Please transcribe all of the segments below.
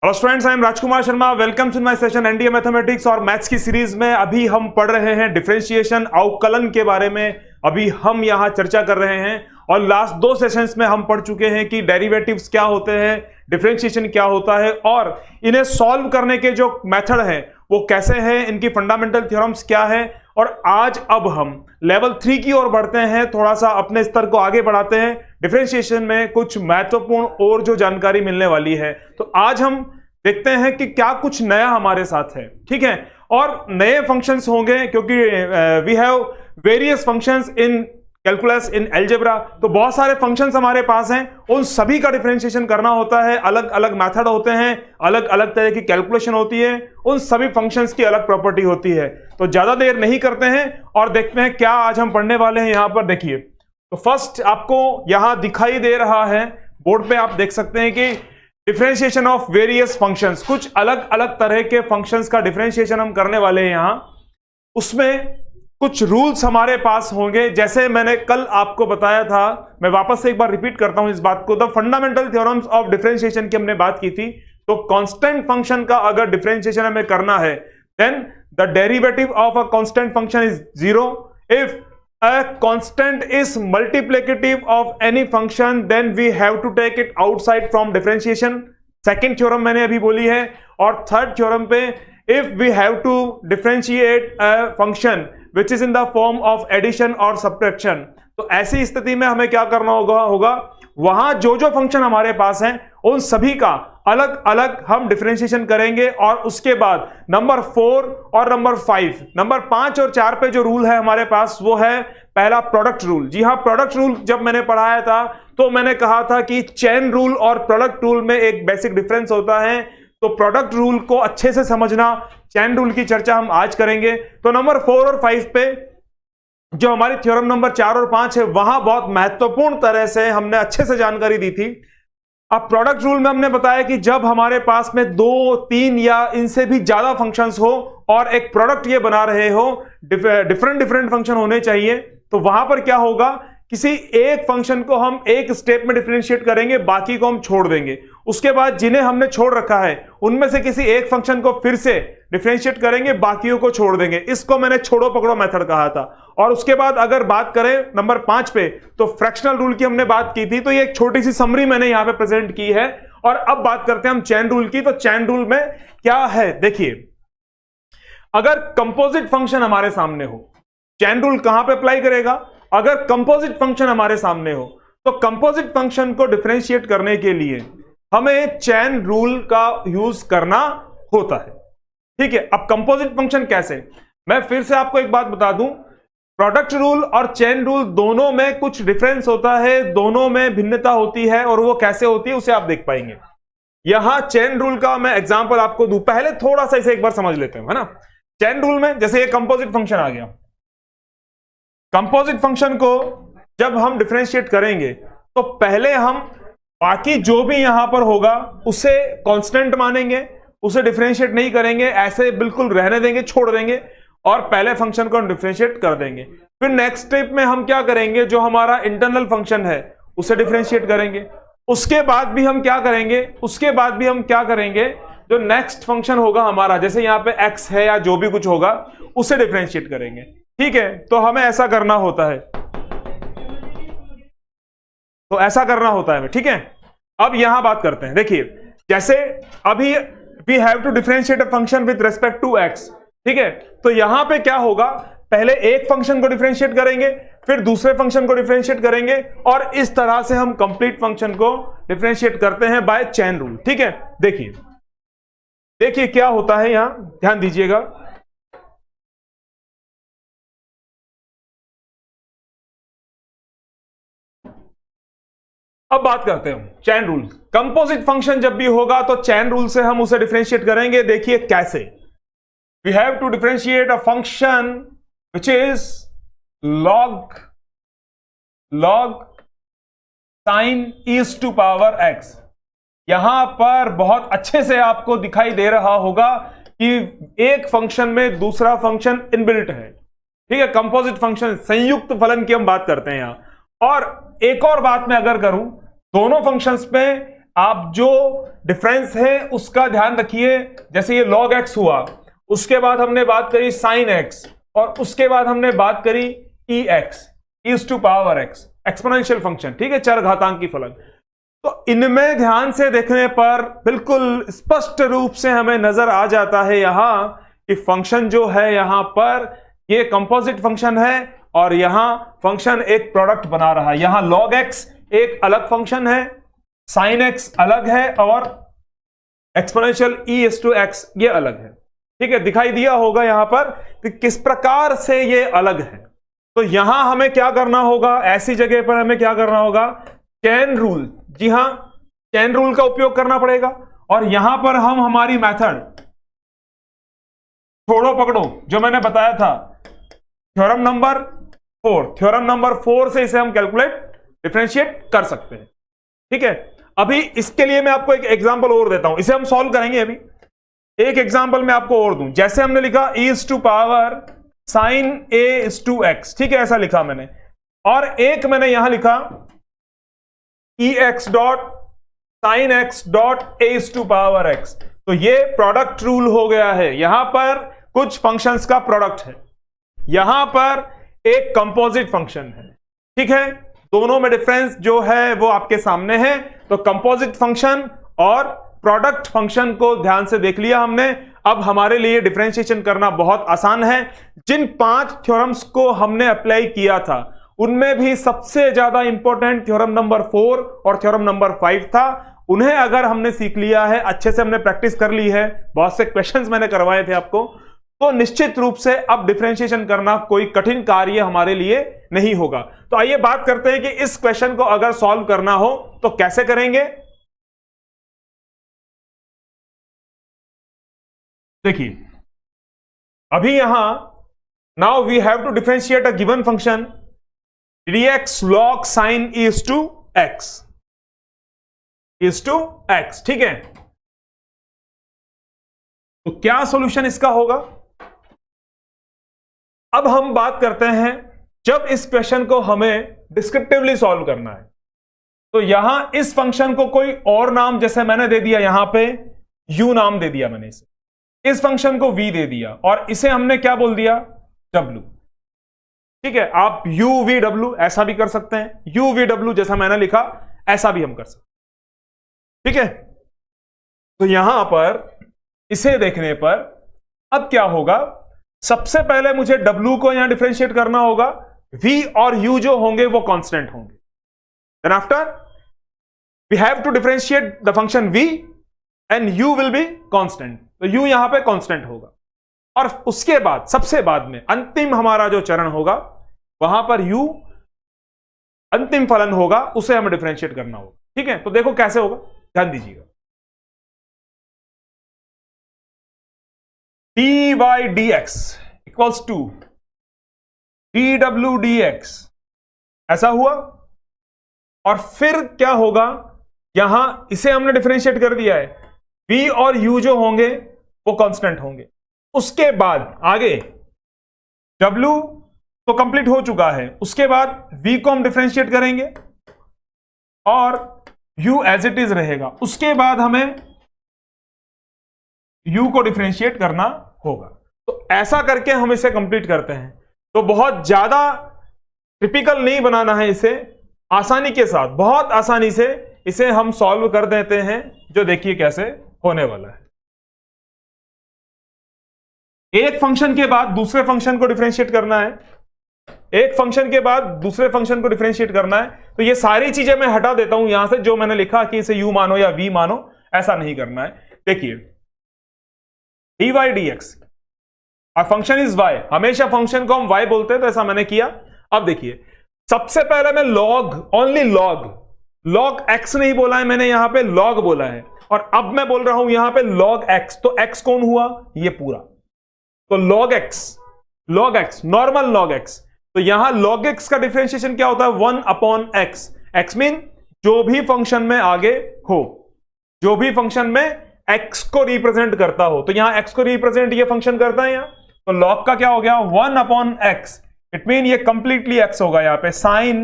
Hello students, I am Rajkumar Sharma. Welcome to my session NDA mathematics और maths की series में अभी हम पढ़ रहे हैं डिफरेंशिएशन, अवकलन के बारे में। अभी हम यहां चर्चा कर रहे हैं और लास्ट दो सेशंस में हम पढ़ चुके हैं कि डेरिवेटिव्स क्या होते हैं, डिफरेंशिएशन क्या होता है और इन्हें सॉल्व करने के जो मेथड हैं वो कैसे हैं, इनकी फंडामेंटल थ्योरम्स क्या है। और आज अब हम लेवल 3 की ओर बढ़ते हैं, थोड़ा सा अपने स्तर को आगे बढ़ाते हैं। डिफरेंशिएशन में कुछ महत्वपूर्ण और जो जानकारी मिलने वाली है, तो आज हम देखते हैं कि क्या कुछ नया हमारे साथ है। ठीक है, और नए फंक्शंस होंगे क्योंकि we have various functions in calculus, in algebra. तो बहुत सारे फंक्शंस हमारे पास हैं, उन सभी का डिफरेंशिएशन करना होता है। अलग अलग मेथड होते हैं, अलग अलग तरह की कैलकुलेशन होती है, उन सभी फंक्शंस की अलग प्रॉपर्टी होती है। तो ज्यादा देर नहीं करते हैं और देखते हैं क्या आज हम पढ़ने वाले हैं। यहां पर देखिए, तो फर्स्ट आपको यहां दिखाई दे रहा है बोर्ड पे, आप देख सकते हैं कि डिफरेंशिएशन ऑफ वेरियस फंक्शंस, कुछ अलग अलग तरह के फंक्शंस का डिफरेंशिएशन हम करने वाले हैं। यहां उसमें कुछ रूल्स हमारे पास होंगे, जैसे मैंने कल आपको बताया था। मैं वापस से एक बार रिपीट करता हूं इस बात को। The fundamental theorems of differentiation की हमने बात की थी। तो कांस्टेंट फंक्शन का अगर डिफरेंशिएशन हमें करना है, then the derivative of a constant function is 0। If a constant is multiplicative of any function, then we have to take it outside from differentiation। Second theorem मैंने अभी बोली है। और थर्ड थ्योरम पे, if we have to differentiate a function which is in the form of addition or subtraction, तो ऐसी स्थिति में हमें क्या करना होगा वहां जो जो फंक्शन हमारे पास हैं उन सभी का अलग अलग हम डिफरेंशिएशन करेंगे। और उसके बाद नंबर 4 और नंबर 5, नंबर 5 और 4 पे जो रूल है हमारे पास वो है पहला प्रोडक्ट रूल। जी हां, प्रोडक्ट रूल जब मैंने पढ़ाया था तो मैंने कहा था कि चेन रूल और प्रोडक्ट रूल में एक बेसिक डिफरेंस होता है। तो प्रोडक्ट रूल को अच्छे से समझना, चेन रूल की चर्चा हम आज करेंगे। तो नंबर 4 और 5 पे जो हमारी थ्योरम नंबर 4 और 5 है, वहां बहुत महत्वपूर्ण तरह से हमने अच्छे से जानकारी दी थी। अब प्रोडक्ट रूल में हमने बताया कि जब हमारे पास में 2, 3 या इनसे भी ज्यादा फंक्शंस हो और एक प्रोडक्ट ये बना रहे हो, डिफरेंट फंक्शन होने चाहिए, तो वहां पर क्या होगा, किसी एक फंक्शन को हम एक स्टेप में डिफरेंशिएट करेंगे, बाकी को हम छोड़ देंगे। उसके बाद जिन्हें हमने छोड़ रखा है उनमें से किसी एक फंक्शन को फिर से डिफरेंशिएट करेंगे, बाकियों को छोड़ देंगे। इसको मैंने छोड़ो पकड़ो मेथड कहा था। और उसके बाद अगर बात करें नंबर 5 पे, तो फ्रैक्शनल रूल की हमने बात की थी। तो ये एक छोटी सी समरी मैंने यहां पे प्रेजेंट की है। और अब बात करते हैं हम चेन रूल की। तो चेन रूल में क्या है, देखिए, अगर कंपोजिट फंक्शन हमारे सामने हो, चेन रूल कहां पे अप्लाई करेगा, अगर कंपोजिट फंक्शन हमारे सामने हो तो कंपोजिट फंक्शन को डिफरेंशिएट करने के लिए हमें चेन रूल का यूज करना होता है। ठीक है, अब कंपोजिट फंक्शन कैसे, मैं फिर से आपको एक बात बता दूं, प्रोडक्ट रूल और चेन रूल दोनों में कुछ डिफरेंस होता है, दोनों में भिन्नता होती है। और वो कैसे होती है उसे आप देख पाएंगे। यहां चेन रूल का मैं एग्जांपल आपको दूं, पहले थोड़ा सा इसे एक बार समझ लेते हैं, है ना। चेन रूल में जैसे ये कंपोजिट फंक्शन आ गया, कंपोजिट फंक्शन को जब हम डिफरेंशिएट करेंगे तो पहले हम बाकी जो भी यहां पर होगा उसे कांस्टेंट मानेंगे, उसे डिफरेंशिएट नहीं करेंगे, ऐसे बिल्कुल रहने देंगे, छोड़ देंगे और पहले फंक्शन को हम डिफरेंशिएट कर देंगे। फिर नेक्स्ट स्टेप में हम क्या करेंगे, जो हमारा इंटरनल फंक्शन है उसे डिफरेंशिएट करेंगे। उसके बाद भी हम क्या करेंगे, जो नेक्स्ट फंक्शन होगा हमारा, जैसे यहां पे x है या जो भी कुछ होगा, उसे डिफरेंशिएट करेंगे। ठीक है, तो हमें ऐसा करना होता है, ठीक है। अब यहां बात करते हैं, देखिए, जैसे अभी we have to differentiate a function with respect to x। ठीक है, तो यहां पे क्या होगा, पहले एक फंक्शन को डिफरेंशिएट करेंगे, फिर दूसरे फंक्शन को डिफरेंशिएट करेंगे और इस तरह से हम कंप्लीट फंक्शन को डिफरेंशिएट करते हैं बाय चेन रूल। ठीक है, देखिए क्या होता है, यहां ध्यान दीजिएगा। अब बात करते हैं चेन रूल। कंपोजिट फंक्शन जब भी होगा तो चेन रूल से हम उसे डिफरेंशिएट करेंगे। देखिए कैसे, we have to differentiate a function which is log sin is to power x। यहां पर बहुत अच्छे से आपको दिखाई दे रहा होगा कि एक फंक्शन में दूसरा फंक्शन इनबिल्ट है। ठीक है, कंपोजिट फंक्शन, संयुक्त फलन की हम बात करते हैं यहां। और एक और बात मैं अगर करूं, दोनों फंक्शंस में आप जो डिफरेंस है उसका ध्यान रखिए। जैसे ये log x हुआ, उसके बाद हमने बात करी sin x, और उसके बाद हमने बात करी ex, is to power x, exponential function, ठीक है, चरघातांकी फलन। तो इनमें ध्यान से देखने पर बिल्कुल स्पष्ट रूप से हमें नजर आ जाता है यहां कि फंक्शन जो है यहां पर ये कंपोजिट फंक्शन है, और यहां फंक्शन एक प्रोडक्ट बना रहा है। यहां log x एक अलग फंक्शन है, sin x अलग है, और एक्सपोनेंशियल e⁻x ये अलग है। ठीक है, दिखाई दिया होगा यहां पर कि किस प्रकार से ये अलग है। तो यहां हमें क्या करना होगा, ऐसी जगह पर हमें क्या करना होगा, चेन रूल, जी हां, चेन रूल का उपयोग करना पड़ेगा। और यहां पर हम हमारी मेथड छोड़ो पकड़ो जो मैंने बताया था, थ्योरम नंबर 4 से इसे हम कैलकुलेट डिफरेंशिएट कर सकते हैं। ठीक है, अभी इसके लिए मैं आपको एक एग्जांपल और देता हूं, इसे हम सॉल्व करेंगे। अभी एक एग्जांपल मैं आपको और दूं, जैसे हमने लिखा e⁻ sin a⁻x, ठीक है, ऐसा लिखा मैंने, और एक मैंने यहां लिखा ex dot sin x dot a⁻x। तो ये प्रोडक्ट रूल हो गया है। यहां पर कुछ फंक्शंस का प्रोडक्ट है, यहां पर एक कंपोजिट फंक्शन है। ठीक है, दोनों में डिफरेंस जो है वो आपके सामने है। तो कंपोजिट फंक्शन और प्रोडक्ट फंक्शन को ध्यान से देख लिया हमने। अब हमारे लिए डिफरेंशिएशन करना बहुत आसान है। जिन 5 थ्योरम्स को हमने अप्लाई किया था उनमें भी सबसे ज्यादा इंपॉर्टेंट थ्योरम नंबर 4 और थ्योरम नंबर 5 था। उन्हें अगर हमने सीख लिया है, अच्छे से हमने प्रैक्टिस कर ली है, बहुत से क्वेश्चंस मैंने करवाए थे आपको, तो निश्चित रूप से अब डिफरेंशिएशन करना कोई कठिन कार्य हमारे लिए नहीं होगा। तो आइए बात करते हैं कि इस क्वेश्चन को अगर सॉल्व करना हो तो कैसे करेंगे। देखिए, अभी यहां now we have to differentiate a given function dx log sin e⁻x ठीक है। तो क्या सॉल्यूशन इसका होगा। अब हम बात करते हैं, जब इस क्वेश्चन को हमें डिस्क्रिप्टिवली सॉल्व करना है तो यहां इस फंक्शन को कोई और नाम, जैसे मैंने दे दिया यहां पे u नाम दे दिया मैंने इसे, इस फंक्शन को v दे दिया, और इसे हमने क्या बोल दिया, w। ठीक है, आप u v w ऐसा भी कर सकते हैं, u v w जैसा मैंने लिखा ऐसा भी हम कर सकते हैं। ठीक है, तो यहां पर इसे देखने पर अब क्या होगा, सबसे पहले मुझे w को यहां डिफरेंशिएट करना होगा, v और u जो होंगे वो कांस्टेंट होंगे। Then after we have to differentiate the function v and u will be constant, तो u यहां पे कांस्टेंट होगा। और उसके बाद सबसे बाद में अंतिम हमारा जो चरण होगा वहां पर u अंतिम फलन होगा, उसे हमें डिफरेंशिएट करना होगा। ठीक है, तो देखो कैसे होगा, ध्यान दीजिएगा। dy dx equals to dw dx, ऐसा हुआ। और फिर क्या होगा, यहां इसे हमने डिफरेंशिएट कर दिया है, v और u जो होंगे वो कांस्टेंट होंगे। उसके बाद आगे w तो कंप्लीट हो चुका है, उसके बाद v को हम डिफरेंशिएट करेंगे और u एज इट इज रहेगा। उसके बाद हमें u को डिफरेंशिएट करना होगा। तो ऐसा करके हम इसे कंप्लीट करते हैं। तो बहुत ज्यादा टिपिकल नहीं बनाना है इसे, आसानी के साथ, बहुत आसानी से इसे हम सॉल्व कर देते हैं, जो देखिए कैसे होने वाला है। एक फंक्शन के बाद दूसरे फंक्शन को डिफरेंशिएट करना है, एक फंक्शन के बाद दूसरे फंक्शन को डिफरेंशिएट करना है। तो ये सारी चीजें मैं हटा देता हूं यहां से, जो मैंने लिखा कि इसे u मानो या v मानो, ऐसा नहीं करना है। देखिए dy dx, और फंक्शन इज y, हमेशा फंक्शन को हम y बोलते हैं, तो ऐसा मैंने किया। अब देखिए, सबसे पहले मैं ओनली log x नहीं बोला है मैंने, यहां पे log बोला है, और अब मैं बोल रहा हूं यहां पे log x। तो x कौन हुआ, ये पूरा, तो log x normal log x। तो यहां log x का डिफरेंशिएशन क्या होता है, 1/x। x मीन जो भी फंक्शन में आगे हो, जो भी फंक्शन में x को रिप्रेजेंट करता हो, तो यहां x को रिप्रेजेंट ये फंक्शन करता है यहां, तो log का क्या हो गया, 1/x। इट मीन ये कंप्लीटली x होगा, यहां पे sin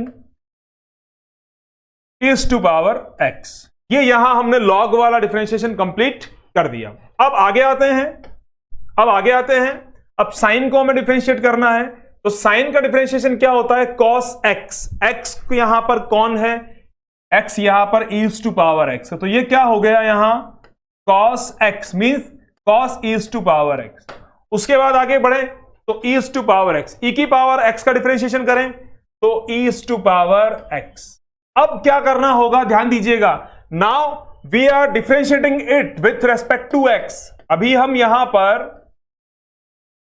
e⁻x, ये यहां हमने लॉग वाला डिफरेंशिएशन कंप्लीट कर दिया। अब आगे आते हैं, अब साइन को हमें डिफरेंशिएट करना है। तो साइन का डिफरेंशिएशन क्या होता है? Cos x. एक्स यहां पर कौन है? एक्स यहां पर ईज टू पावर एक्स, तो ये क्या हो गया यहां? Cos x means cos e is to power x. उसके बाद आगे बढ़े तो e is to power x, e की पावर एक्स का डिफरेंशिएशन करें तो ईज टू पावर एक्स। अब क्या करना होगा, ध्यान दीजिएगा। Now we are differentiating it with respect to x. अभी हम यहां पर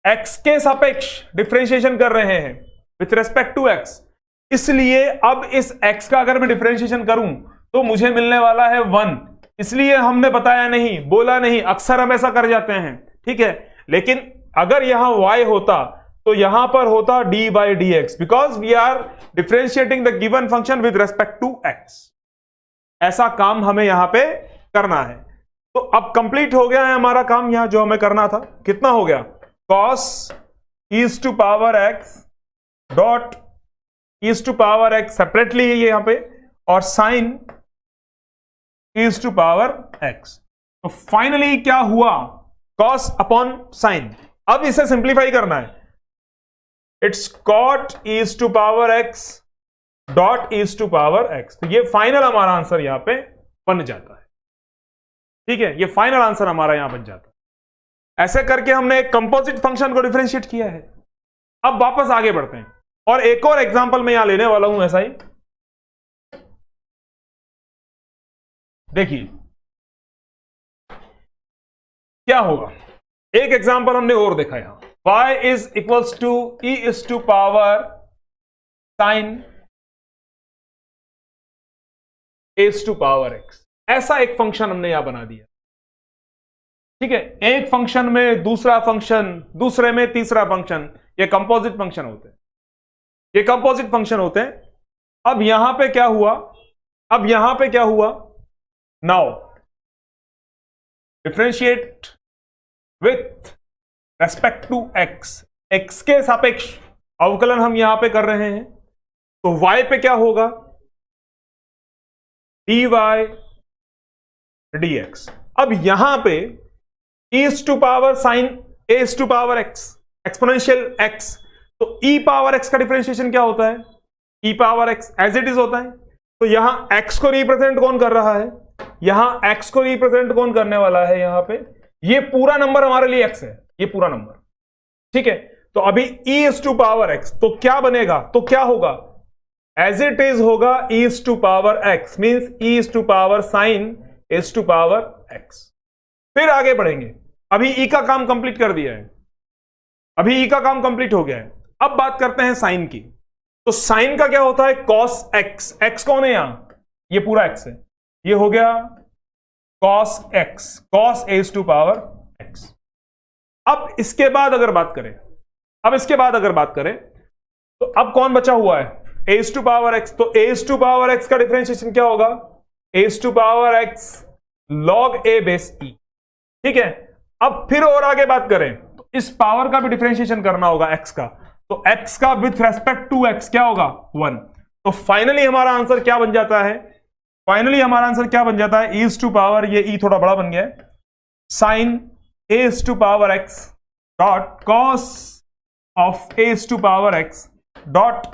एक्स के सापेक्ष डिफरेंशिएशन कर रहे हैं विथ रेस्पेक्ट टू एक्स, इसलिए अब इस x का अगर मैं डिफरेंशिएशन करूं तो मुझे मिलने वाला है 1। इसलिए हमने बताया नहीं, बोला नहीं, अक्सर हम ऐसा कर जाते हैं, ठीक है। लेकिन अगर यहां y होता तो यहां पर होता dy dx, because we are differentiating the given function with respect to x। ऐसा काम हमें यहां पे करना है। तो अब कंप्लीट हो गया है हमारा काम यहां जो हमें करना था। कितना हो गया? cos e is to power x dot e is to power x separately है यहां पे, और sine e is to power x। तो फाइनली क्या हुआ? cos upon sine. अब इसे सिंप्लीफाई करना है। It's cot e is to power x dot e is to power x। तो ये फाइनल हमारा आंसर यहां पे बन जाता है, ठीक है। ये फाइनल आंसर हमारा यहां बन जाता है। ऐसे करके हमने एक कंपोजिट फंक्शन को डिफरेंशिएट किया है। अब वापस आगे बढ़ते हैं और एक और एग्जांपल मैं यहां लेने वाला हूं ऐसा ही। देखिए क्या होगा। एक एग्जांपल हमने और देखा यहां, y is equals to e is to power sine as to power x। ऐसा एक फंक्शन हमने यहां बना दिया, ठीक है। एक फंक्शन में दूसरा फंक्शन, दूसरे में तीसरा फंक्शन, ये कंपोजिट फंक्शन होते हैं, ये कंपोजिट फंक्शन होते हैं। अब यहां पे क्या हुआ? Now differentiate with respect to x. X के सापेक्ष अवकलन हम यहां पे कर रहे हैं, तो y पे क्या होगा? dy dx। अब यहां पे e's to power sine as to power x, exponential x, तो ई पावर एक्स का डिफरेंशिएशन क्या होता है? E power x as it is होता है। तो यहां एक्स को रिप्रेजेंट कौन कर रहा है? यहां एक्स को रिप्रेजेंट कौन करने वाला है? यहां पे ये पूरा नंबर हमारे लिए एक्स है, ये पूरा नंबर, ठीक है। तो अभी e is to power x, तो क्या बनेगा? तो क्या होगा? एज इट इज होगा e is to power x, means e is to power sine as to power x. फिर आगे बढ़ेंगे। अभी ई का काम कंप्लीट कर दिया है, अभी ई का काम कंप्लीट हो गया है। अब बात करते हैं साइन की। तो साइन का क्या होता है? Cos x. एक्स कौन है यहां? ये पूरा एक्स है, ये हो गया cos x, cos e is to power x. अब इसके बाद अगर बात करें, तो अब कौन बचा हुआ है? A's to power x. तो एज टू पावर एक्स का डिफरेंशिएशन क्या होगा? A's to power x log a base e, ठीक है। अब फिर और आगे बात करें तो इस पावर का भी डिफरेंशिएशन करना होगा एक्स का, तो एक्स का विथ रेस्पेक्ट टू एक्स क्या होगा? 1। तो फाइनली हमारा आंसर क्या बन जाता है? ईज टू पावर, ये ई थोड़ा बड़ा बन गया है, sine as to power x dot cos of a's to power x dot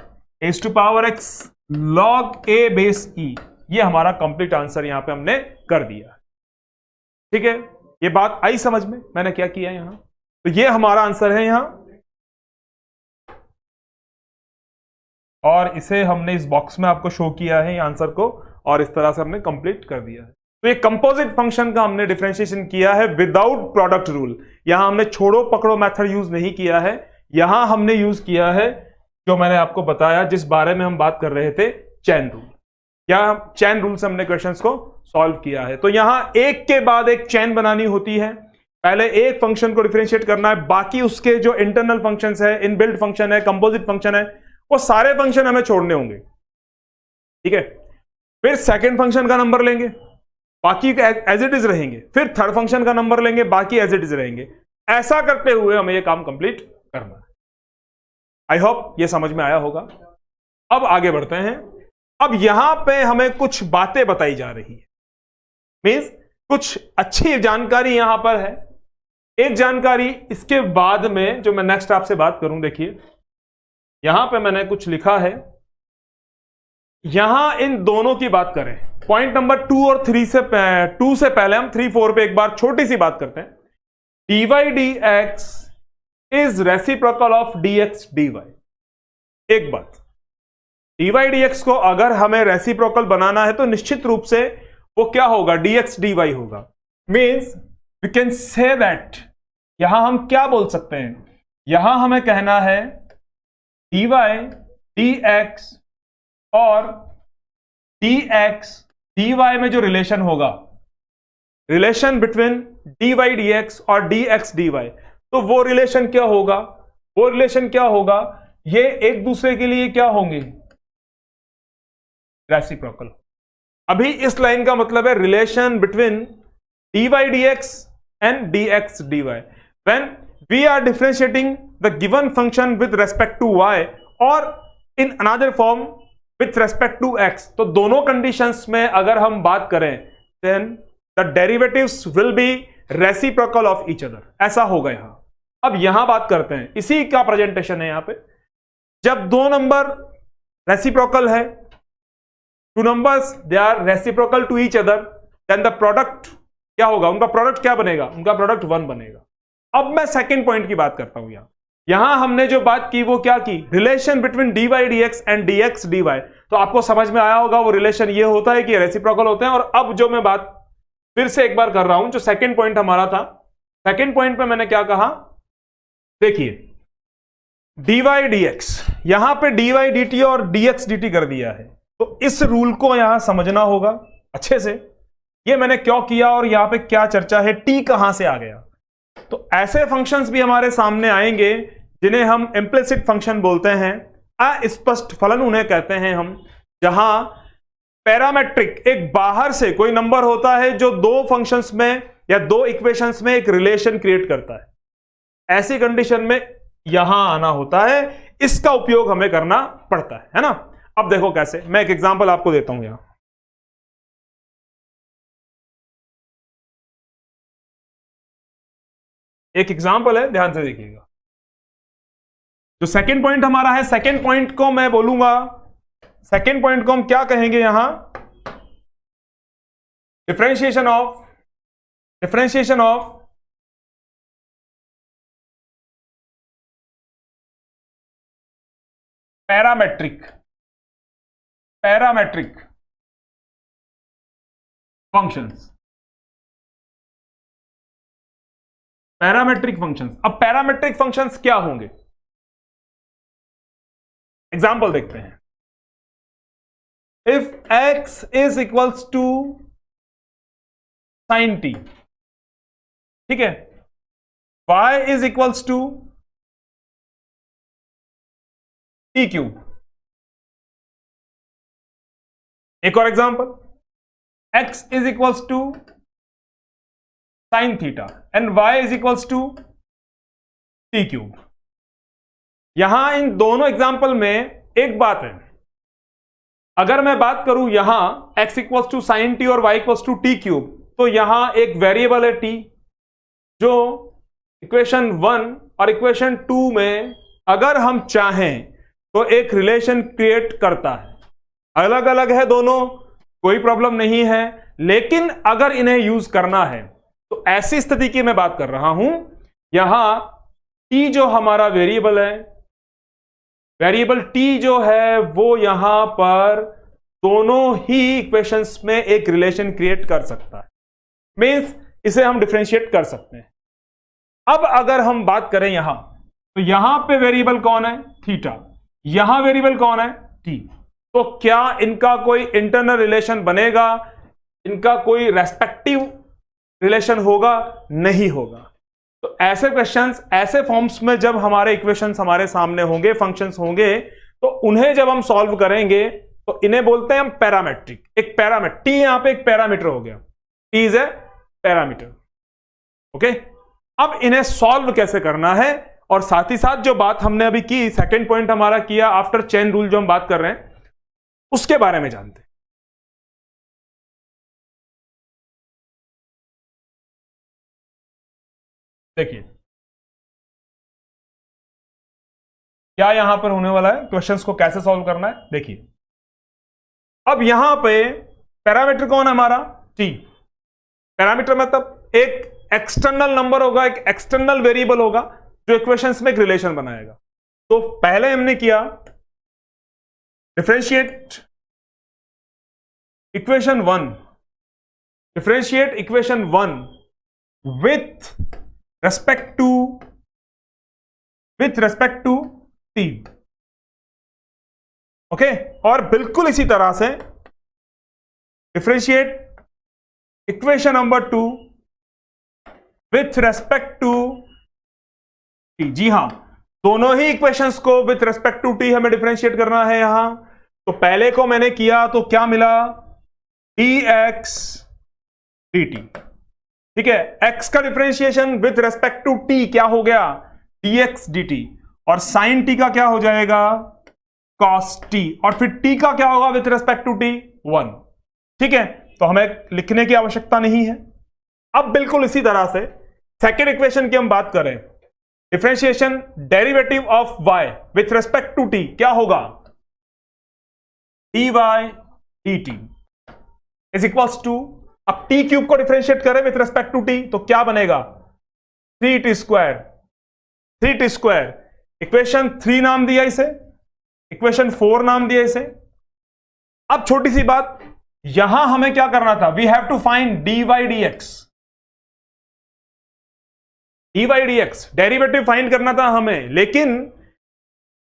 a's to power x log a base e. ये हमारा कंप्लीट आंसर यहां पे हमने कर दिया, ठीक है। ये बात आई समझ में मैंने क्या किया यहां? तो ये हमारा आंसर है यहां, और इसे हमने इस बॉक्स में आपको शो किया है आंसर को, और इस तरह से हमने कंप्लीट कर दिया है। तो ये कंपोजिट फंक्शन का हमने डिफरेंशिएशन किया है विदाउट प्रोडक्ट रूल। यहां हमने छोड़ो पकड़ो मेथड यूज नहीं किया है, यहां हमने यूज किया है जो मैंने आपको बताया, जिस बारे में हम बात कर रहे थे, चैन रूल। या चैन रूल से हमने क्वेश्चंस को सॉल्व किया है। तो यहां एक के बाद एक चैन बनानी होती है। पहले एक फंक्शन को डिफरेंशिएट करना है, बाकी उसके जो इंटरनल फंक्शंस है, इनबिल्ट फंक्शन है, कंपोजिट फंक्शन है, वो सारे फंक्शन हमें छोड़ने होंगे, ठीक है। फिर सेकंड फंक्शन का नंबर लेंगे, बाकी एज इट इज रहेंगे। फिर थर्ड फंक्शन का नंबर लेंगे, बाकी एज इट इज रहेंगे। ऐसा करते हुए हमें यह काम कंप्लीट करना है। आई होप ये समझ में आया होगा। अब आगे बढ़ते हैं। अब यहां पे हमें कुछ बातें बताई जा रही है। मीन्स कुछ अच्छी जानकारी यहां पर है। एक जानकारी इसके बाद में जो मैं नेक्स्ट आपसे बात करूं, देखिए यहां पे मैंने कुछ लिखा है। यहां इन दोनों की बात करें, पॉइंट नंबर 2 और 3 से 2 से पहले हम 3 4 पे एक बार छोटी सी बात करते हैं। dy dx is reciprocal of dx dy। एक बात, dy dx को अगर हमें रेसिप्रोकल बनाना है तो निश्चित रूप से वो क्या होगा, dx dy होगा। Means we can say that, यहां हम क्या बोल सकते हैं, यहां हमें कहना है dy dx और dx dy में जो रिलेशन होगा, रिलेशन बिटवीन dy dx और dx dy, तो वो रिलेशन क्या होगा, वो रिलेशन क्या होगा, ये एक दूसरे के लिए क्या होंगे, रेसिप्रोकल। अभी इस लाइन का मतलब है relation between dy dx and dx dy when we are differentiating the given function with respect to y or in another form with respect to x। तो दोनों कंडीशंस में अगर हम बात करें then the derivatives will be reciprocal of each other, ऐसा होगा यहां। अब यहां बात करते हैं, इसी का प्रेजेंटेशन है यहां पे। जब दो नंबर रेसिप्रोकल है, two numbers they are reciprocal to each other, then the product क्या होगा, उनका प्रोडक्ट क्या बनेगा, उनका प्रोडक्ट 1 बनेगा। अब मैं सेकंड पॉइंट की बात करता हूं। यहां हमने जो बात की वो क्या की, relation between dy dx and dx dy। तो आपको समझ में आया होगा वो रिलेशन ये होता है कि रेसिप्रोकल होते हैं। और अब जो मैं बात फिर से एक बार कर रहा हूं, जो सेकंड पॉइंट हमारा था, सेकंड पॉइंट पे मैंने क्या कहा, देखिए dy dx, यहां पे dy dt और dx dt कर दिया है। तो इस रूल को यहां समझना होगा अच्छे से, ये मैंने क्यों किया और यहां पे क्या चर्चा है, t कहां से आ गया। तो ऐसे फंक्शंस भी हमारे सामने आएंगे जिन्हें हम इंप्लिसिट फंक्शन बोलते हैं, अस्पष्ट फलन उन्हें कहते हैं हम, जहां पैरामेट्रिक एक बाहर से कोई नंबर होता है जो दो फंक्शंस में या दो इक्वेशंस में एक रिलेशन क्रिएट करता है। ऐसी कंडीशन में यहां आना होता है, इसका उपयोग हमें करना पड़ता है ना। अब देखो कैसे, मैं एक एग्जांपल आपको देता हूं। यहां एक एग्जांपल है, ध्यान से देखिएगा। जो सेकंड पॉइंट हमारा है, सेकंड पॉइंट को मैं बोलूंगा, सेकंड पॉइंट को हम क्या कहेंगे यहां, differentiation of parametric functions. Parametric functions, अब पैरामेट्रिक फंक्शंस क्या होंगे, एग्जांपल देखते हैं। If x is equals to sine t, ठीक है, y is equals to t cube. एक और example, x is equals to sine theta and y is equals to t cube. यहां इन दोनों एग्जांपल में एक बात है, अगर मैं बात करूं यहां x equals to sine t और y equals to t cube, तो यहां एक वेरिएबल है t, जो इक्वेशन 1 और इक्वेशन 2 में अगर हम चाहें तो एक रिलेशन क्रिएट करता है। अलग अलग है दोनों, कोई प्रॉब्लम नहीं है, लेकिन अगर इन्हें यूज करना है तो ऐसी स्थिति की मैं बात कर रहा हूं। यहां t जो हमारा वेरिएबल है, वेरिएबल t जो है वो यहां पर दोनों ही इक्वेशंस में एक रिलेशन क्रिएट कर सकता है, मींस इसे हम डिफरेंशिएट कर सकते हैं। अब अगर हम बात करें यहां, तो यहां पे वेरिएबल कौन है, थीटा, यहां वेरिएबल कौन है, t। तो क्या इनका कोई इंटरनल रिलेशन बनेगा, इनका कोई रेस्पेक्टिव रिलेशन होगा, नहीं होगा। तो ऐसे क्वेश्चंस, ऐसे फॉर्म्स में जब हमारे इक्वेशंस हमारे सामने होंगे, फंक्शंस होंगे, तो उन्हें जब हम सॉल्व करेंगे तो इन्हें बोलते हैं हम पैरामेट्रिक। एक पैरामीटर, टी यहां पे एक पैरामीटर हो गया, T is a parameter, okay. अब इन्हें सॉल्व कैसे करना है, और साथ ही साथ जो बात हमने अभी की, सेकंड पॉइंट हमारा किया आफ्टर चेन रूल जो हम बात कर रहे हैं, उसके बारे में जानते हैं। देखिए क्या यहां पर होने वाला है, क्वेश्चंस को कैसे सॉल्व करना है। देखिए अब यहां पे पैरामीटर कौन है हमारा, टी। पैरामीटर मतलब एक एक्सटर्नल नंबर होगा, एक एक्सटर्नल वेरिएबल होगा जो इक्वेशंस में एक रिलेशन बनाएगा। तो पहले हमने किया differentiate equation one, differentiate equation one with respect to T. Okay, और बिल्कुल इसी तरह से differentiate equation number two with respect to T. जी हां, दोनों ही इक्वेशंस को विथ रेस्पेक्ट टू टी हमें डिफरेंशिएट करना है यहां। तो पहले को मैंने किया तो क्या मिला, dx dt। ठीक है, x का differentiation with respect to t क्या हो गया, dx dt, और sin t का क्या हो जाएगा, cos t, और फिर t का क्या होगा विथ रेस्पेक्ट टू t, 1। ठीक है, तो हमें लिखने की आवश्यकता नहीं है। अब बिल्कुल इसी तरह से सेकेंड इक्वेशन की हम बात करें, differentiation derivative of y with respect to t क्या होगा, dy dt is equals to, अब टी क्यूब को डिफरेंशिएट करें विथ रेस्पेक्ट टू टी तो क्या बनेगा, 3t square, 3t square. Equation 3 नाम दिया इसे, इक्वेशन 4 नाम दिया इसे। अब छोटी सी बात, यहां हमें क्या करना था, we have to find dy dx, dy dx derivative find करना था हमें। लेकिन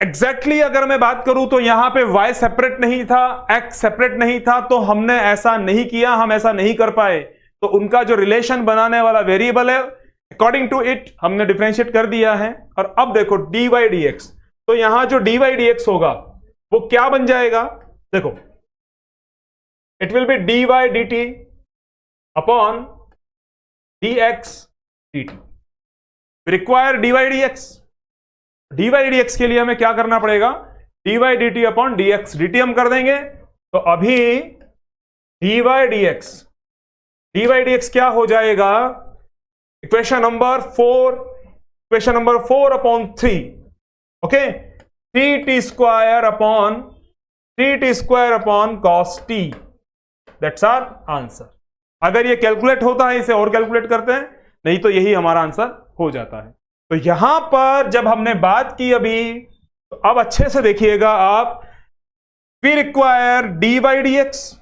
एग्जैक्टली अगर मैं बात करूं तो यहां पे y सेपरेट नहीं था, x सेपरेट नहीं था, तो हमने ऐसा नहीं किया, हम ऐसा नहीं कर पाए। तो उनका जो रिलेशन बनाने वाला वेरिएबल है, अकॉर्डिंग टू इट हमने डिफरेंशिएट कर दिया है। और अब देखो dy dx, तो यहां जो dy dx होगा वो क्या बन जाएगा, देखो it will be dy dt upon dx dt। Require dy dx, dy dx के लिए हमें क्या करना पड़ेगा, dy dt upon dx dt हम कर देंगे। तो अभी dy dx क्या हो जाएगा, equation number 4, equation number 4 upon 3, okay, 3t square upon cos t, that's our answer. अगर ये कैलकुलेट होता है, इसे और कैलकुलेट करते हैं, नहीं तो यही हमारा आंसर हो जाता है। तो यहां पर जब हमने बात की अभी, तो अब अच्छे से देखिएगा आप, we require dy dx,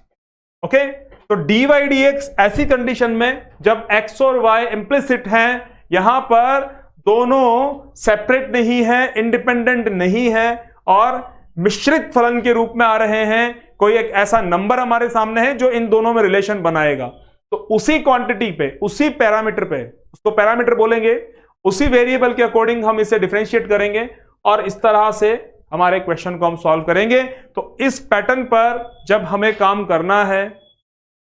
okay. तो dy dx ऐसी कंडीशन में जब x और y इंप्लिसिट हैं, यहां पर दोनों सेपरेट नहीं है, इंडिपेंडेंट नहीं है, और मिश्रित फलन के रूप में आ रहे हैं, कोई एक ऐसा नंबर हमारे सामने है जो इन दोनों में रिलेशन बनाएगा। तो उसी क्वांटिटी पे, उसी पैरामीटर पे, उसको पैरामीटर बोलेंगे, उसी वेरिएबल के अकॉर्डिंग हम इसे डिफरेंशिएट करेंगे और इस तरह से हमारे क्वेश्चन को हम सॉल्व करेंगे। तो इस पैटर्न पर जब हमें काम करना है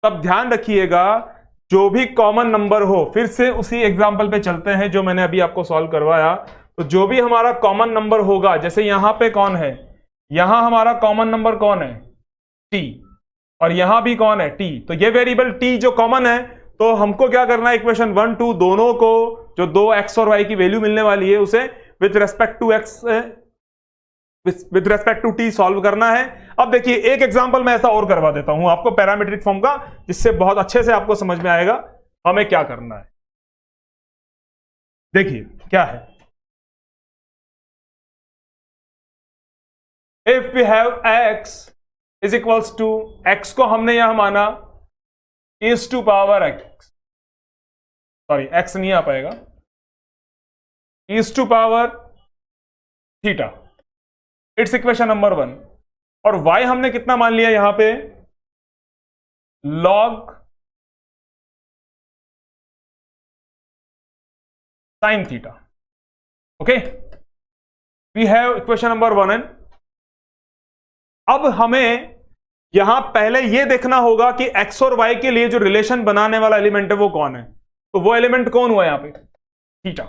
तब ध्यान रखिएगा, जो भी कॉमन नंबर हो, फिर से उसी एग्जांपल पे चलते हैं जो मैंने अभी आपको सॉल्व करवाया। तो जो भी हमारा कॉमन नंबर होगा, जैसे यहां पे कौन है, यहां हमारा कॉमन नंबर कौन है, t, और यहां भी कौन है, t। तो ये वेरिएबल t जो कॉमन है, तो हमको क्या करना है, इक्वेशन 1 2 दोनों को, जो दो x और y की वैल्यू मिलने वाली है, उसे with respect to x, with respect to t solve करना है। अब देखिए एक एग्जांपल मैं ऐसा और करवा देता हूं आपको पैरामीट्रिक फॉर्म का, जिससे बहुत अच्छे से आपको समझ में आएगा हमें क्या करना है। देखिए क्या है, if we have x is equals to, x को हमने यहां माना is to power x, sorry x नहीं आ पाएगा, is to power theta, it's equation number 1। और y हमने कितना मान लिया यहां पे, log sine theta, okay. We have equation number 1 and अब हमें यहां पहले यह देखना होगा कि x और y के लिए जो रिलेशन बनाने वाला एलिमेंट है वो कौन है। तो वो एलिमेंट कौन हुआ यहां पे, थीटा,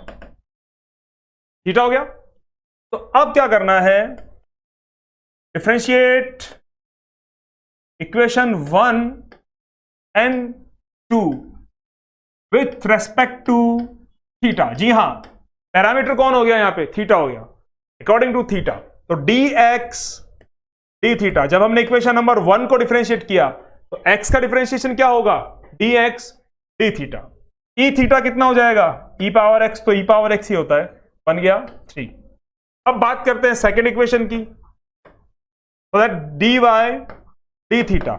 थीटा हो गया। तो अब क्या करना है, differentiate equation 1 and 2 with respect to theta. जी हां, पैरामीटर कौन हो गया यहां पे? थीटा हो गया, अकॉर्डिंग टू थीटा। तो dx डी थीटा, जब हमने इक्वेशन नंबर 1 को डिफरेंशिएट किया तो x का डिफरेंशिएशन क्या होगा? dx D theta. E theta कितना हो जाएगा? e पावर x, तो e पावर x ही होता है, बन गया 3। अब बात करते हैं सेकेंड इक्वेशन की, तो that dy D theta,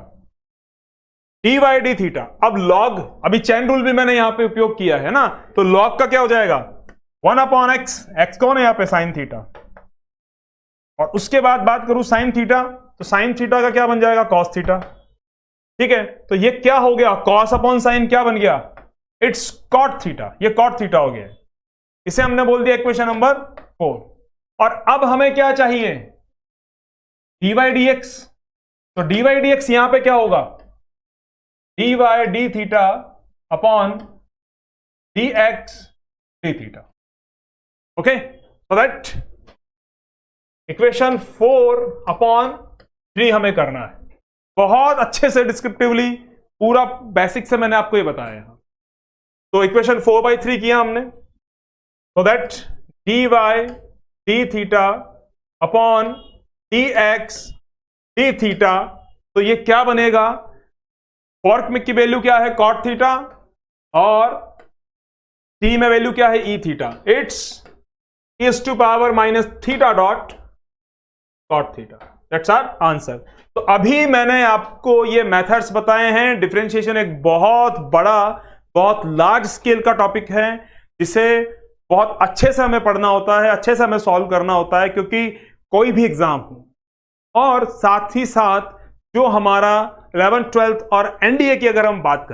dy D theta. अब log, अभी चैन रूल भी मैंने यहां पे उपयोग किया है ना, तो log का क्या हो जाएगा? 1/x, x कौन है यहां पे? Sine theta. और उसके बाद बात करूं साइन थीटा, तो साइन थीटा का क्या बन जाएगा? Cos theta. ठीक है, तो ये क्या हो गया? कॉस अपॉन साइन क्या बन गया? इट्स कॉट थीटा, ये कॉट थीटा हो गया। इसे हमने बोल दिया इक्वेशन नंबर 4। और अब हमें क्या चाहिए? dy dx। तो dy dx यहां पे क्या होगा? dy D theta upon dx D theta. Okay, so that equation 4/3 हमें करना है। बहुत अच्छे से डिस्क्रिप्टिवली पूरा बेसिक से मैंने आपको ये बताया है। तो इक्वेशन 4/3 किया हमने, so that dy D theta upon dx D theta. तो ये क्या बनेगा? फॉर्क में की वैल्यू क्या है? कॉट थीटा, और t में वैल्यू क्या है? E theta. It's is to power minus theta dot cot theta. That's our answer. तो अभी मैंने आपको ये मेथड्स बताए हैं। डिफरेंशिएशन एक बहुत बड़ा, बहुत लार्ज स्केल का टॉपिक है, जिसे बहुत अच्छे से हमें पढ़ना होता है, अच्छे से हमें सॉल्व करना होता है, क्योंकि कोई भी एग्जाम हो, और साथ ही साथ जो हमारा 11th 12th और एनडीए की अगर हम बात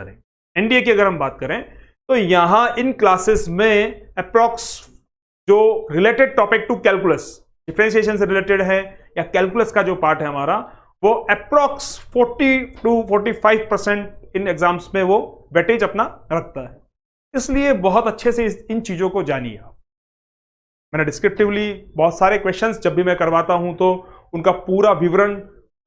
करें, तो यहां इन क्लासेस में अप्रॉक्स जो related topic to calculus, differentiation से रिलेटेड है या कैलकुलस का जो पार्ट है हमारा, वो अप्रॉक्स 40 to 45% इन एग्जाम्स में वो वेटेज अपना रखता है। इसलिए बहुत अच्छे से इन चीजों को जानिए आप। मैंने डिस्क्रिप्टिवली बहुत सारे क्वेश्चंस जब भी मैं करवाता हूं तो उनका पूरा विवरण,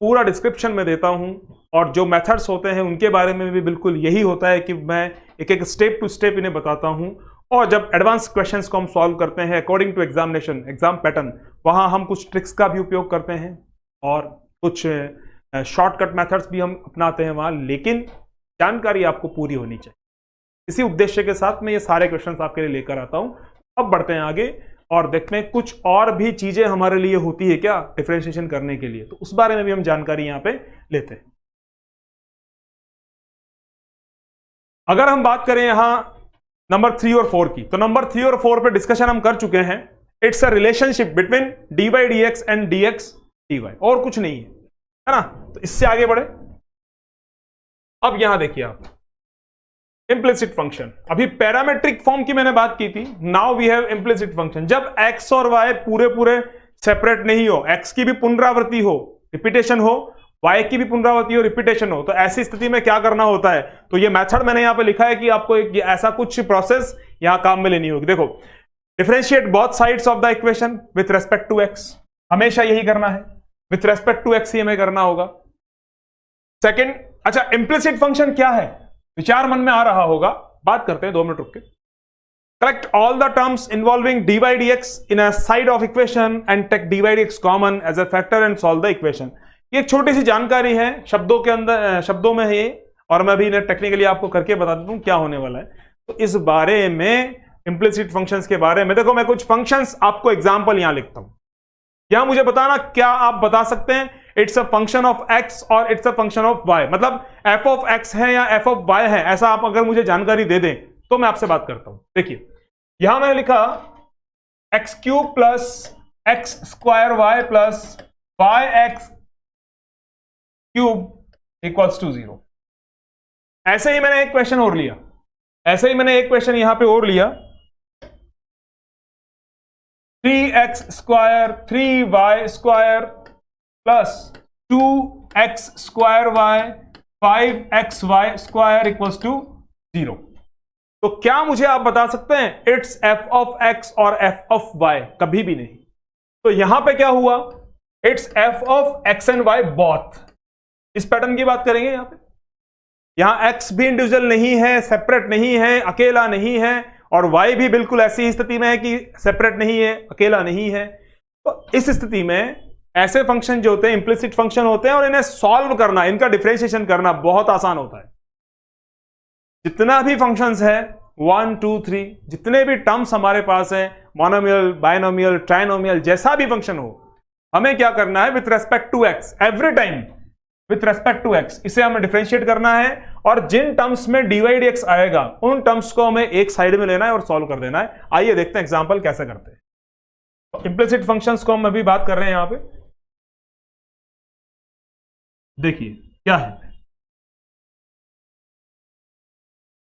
पूरा डिस्क्रिप्शन में देता हूं, और जो मेथड्स होते हैं उनके बारे में भी बिल्कुल यही होता है कि मैं एक एक स्टेप टू स्टेप इन्हें बताता हूं। और जब एडवांस क्वेश्चंस को हम सॉल्व करते हैं according to examination, exam pattern, वहां हम कुछ ट्रिक्स का भी उपयोग करते हैं और कुछ शॉर्टकट मेथड्स भी हम अपनाते हैं वहां, लेकिन जानकारी आपको पूरी होनी चाहिए। इसी उद्देश्य के साथ मैं ये सारे क्वेश्चंस आपके लिए लेकर आता हूं। अब बढ़ते हैं आगे और देखते हैं कुछ और भी चीजें हमारे लिए होती है क्या डिफरेंशिएशन करने के लिए, तो उस बारे में भी हम जानकारी यहां पे लेते हैं। अगर हम बात करें यहां नंबर 3 और 4 की, तो नंबर 3 और 4 पे डिस्कशन हम कर चुके हैं। It's a relationship between dy dx and dx dy, और कुछ नहीं है ना। तो इससे आगे बढ़े। अब यहां देखिए आप, इंप्लिसिट फंक्शन, अभी पैरामेट्रिक फॉर्म की मैंने बात की थी, now we have implicit function. जब x और y पूरे पूरे सेपरेट नहीं हो, x की भी पुनरावृत्ति हो, रिपीटेशन हो, y की भी पुनरावृत्ति हो, रिपीटेशन हो, तो ऐसी स्थिति में क्या करना होता है? तो ये मेथड मैंने यहां पे लिखा है कि आपको एक ऐसा कुछ प्रोसेस यहां काम में लेनी होगी। देखो, differentiate both sides of the equation with respect to x, हमेशा यही करना है, विथ रेस्पेक्ट टू x ही हमें करना होगा। सेकेंड, अच्छा इंप्लिसिट फंक्शन क्या है? विचार मन में आ रहा होगा, बात करते हैं, 2 मिनट रुक के। Collect all the terms involving dy dx in a side of equation and take dy dx common as a factor and solve the equation. ये एक छोटी सी जानकारी है, शब्दों के अंदर, शब्दों में है ये, और मैं अभी टेक्निकली आपको करके बता देता हूं क्या होने वाला है। तो इस बारे में, इंप्लिसिट फंक्शंस के बारे में, देखो मैं कुछ फंक्शंस आपको एग्जांपल यहां लिखता हूं। यहां मुझे बताना क्या आप बता सकते हैं it's a function of x और it's a function of y, मतलब f ऑफ x है या f ऑफ y है, ऐसा आप अगर मुझे जानकारी दे दें तो मैं आपसे बात करता हूं। देखिए यहां मैंने लिखा x³ plus x² plus yx³ equals to 0। ऐसे ही मैंने एक क्वेश्चन और लिया, यहां पे और लिया, 3x² 3y² plus 2x² 5xy² equals to 0। तो क्या मुझे आप बता सकते हैं इट्स f ऑफ x और f ऑफ y? कभी भी नहीं। तो यहां पे क्या हुआ? It's f of x and y both. इस पैटर्न की बात करेंगे यहां पे। यहां x भी इंडिविजुअल नहीं है, सेपरेट नहीं है, अकेला नहीं है, और y भी बिल्कुल ऐसी स्थिति में है कि सेपरेट नहीं है, अकेला नहीं है। तो इस स्थिति में ऐसे फंक्शन जो होते हैं इंप्लिसिट फंक्शन होते हैं और इन्हें सॉल्व करना, इनका डिफरेंशिएशन करना बहुत आसान होता है। जितना भी फंक्शंस है 1 2 3 जितने भी टर्म्स हमारे पास है, मोनोमियल, बायनोमियल, ट्राइनोमियल, जैसा भी फंक्शन हो, हमें क्या करना है with respect to x, every time with respect to x, इसे हमें डिफरेंशिएट करना है और जिन टर्म्स में dy dx आएगा उन टर्म्स को हमें एक साइड में लेना है और सॉल्व कर देना है। आइए देखते हैं एग्जांपल कैसे करते हैं। तो इंप्लिसिट फंक्शंस को हम अभी बात कर रहे हैं। यहां पे देखिए क्या है,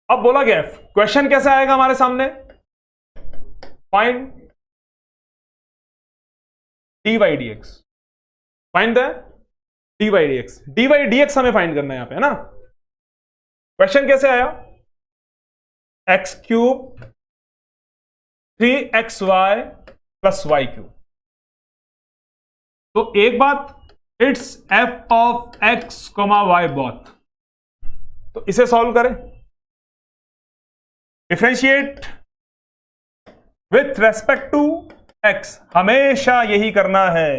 अब बोला गया क्वेश्चन कैसे आएगा हमारे सामने, find dy dx, find the dy dx, dy dx हमें फाइंड करना है यहां पे, है ना। क्वेश्चन कैसे आया, x cube 3xy plus y cube. तो एक बात, it's f of x, y both. तो इसे सॉल्व करें, differentiate with respect to x, हमेशा यही करना है।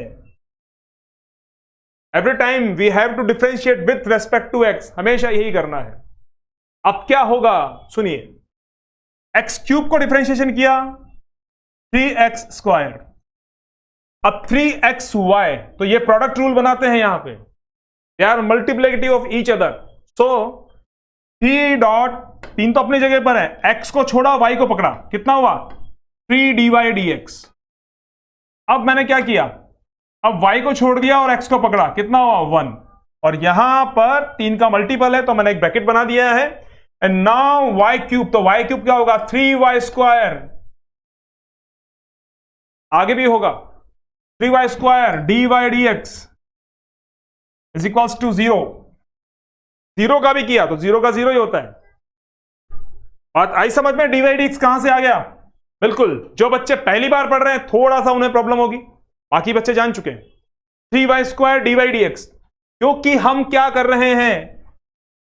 Every time we have to differentiate with respect to x, हमेशा यही करना है। अब क्या होगा सुनिए, x क्यूब को डिफरेंशिएशन किया 3x स्क्वायर, अब 3xy, तो ये प्रोडक्ट रूल बनाते हैं यहां पे, they are multiplicative of each other. So 3 dot, 3 तो अपनी जगह पर है, x को छोड़ा y को पकड़ा, कितना हुआ 3 dy dx। अब मैंने क्या किया, अब y को छोड़ दिया और x को पकड़ा, कितना हुआ 1, और यहां पर 3 का मल्टीपल है तो मैंने एक ब्रैकेट बना दिया है। एंड नाउ y क्यूब, तो y क्यूब क्या होगा 3y स्क्वायर, आगे भी होगा 3y square dy dx is equals to 0। 0 का भी किया तो 0 का 0 ही होता है। बात आई समझ में, dy dx कहां से आ गया। बिल्कुल, जो बच्चे पहली बार पढ़ रहे हैं थोड़ा सा उन्हें प्रॉब्लम होगी, बाकी बच्चे जान चुके हैं। 3y स्क्वायर dy dx, क्योंकि हम क्या कर रहे हैं,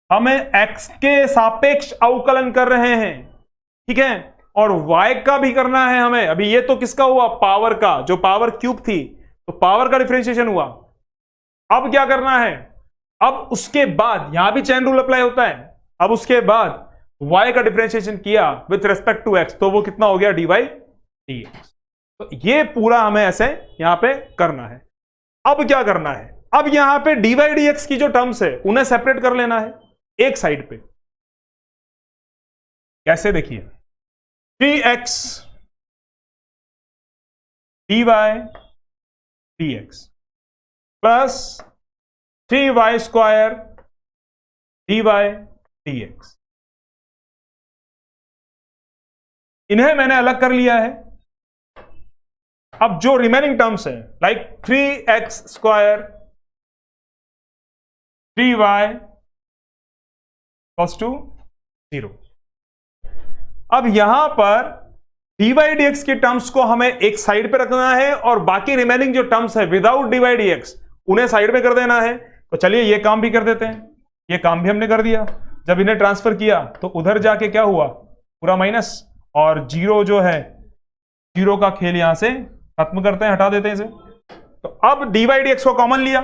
हमें x के सापेक्ष अवकलन कर रहे हैं, ठीक है, और y का भी करना है हमें। अभी ये तो किसका हुआ, पावर का, जो पावर क्यूब थी तो पावर का डिफरेंशिएशन हुआ। अब क्या करना है, अब उसके बाद यहां भी चेन रूल अप्लाई होता है, अब उसके बाद y का डिफरेंशिएशन किया विथ रेस्पेक्ट टू x, तो वो कितना हो गया dy dx। तो ये पूरा हमें ऐसे यहां पे करना है। अब क्या करना है, अब यहां पे dy dx की जो टर्म्स है उन्हें सेपरेट कर लेना है एक साइड पे। कैसे, देखिए 3x dy dx plus 3y square dy dx, इन्हें मैंने अलग कर लिया है। अब जो रिमेनिंग टर्म्स है like 3x square 3y equals to 0। अब यहां पर dy dx के टर्म्स को हमें एक साइड पे रखना है और बाकी रिमेनिंग जो टर्म्स है विदाउट dy dx उन्हें साइड पे कर देना है। तो चलिए ये काम भी कर देते हैं। ये काम भी हमने कर दिया। जब इन्हें ट्रांसफर किया तो उधर जाके क्या हुआ, पूरा माइनस, और 0 जो है 0 का खेल यहां से खत्म करते हैं, हटा देते हैं इसे। तो अब dy dx को कॉमन लिया,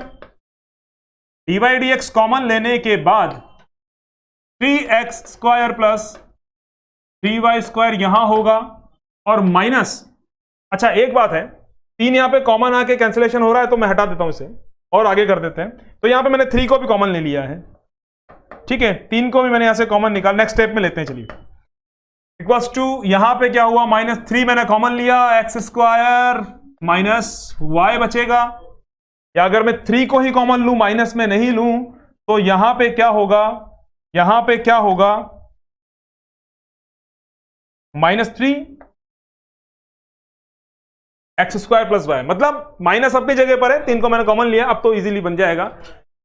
dy dx कॉमन लेने के बाद 3x square plus 3y square यहां होगा और माइनस, अच्छा एक बात है, 3 यहां पे कॉमन आके कैंसिलेशन हो रहा है तो मैं हटा देता हूं इसे और आगे कर देते हैं। तो यहां पे मैंने 3 को भी कॉमन ले लिया है, ठीक है, 3 को भी मैंने यहां से कॉमन निकाल, नेक्स्ट स्टेप में लेते हैं। चलिए इक्वल्स टू, यहां पे क्या हुआ -3 मैंने कॉमन लिया, एक्स स्क्वायर माइनस वाई बचेगा, या अगर मैं 3 को ही कॉमन लूं माइनस में नहीं लूं तो यहां पे क्या होगा, यहां पे क्या होगा -3 एक्स स्क्वायर प्लस वाई, मतलब माइनस अपनी जगह पर है, 3 को मैंने कॉमन लिया, अब तो इजीली बन जाएगा।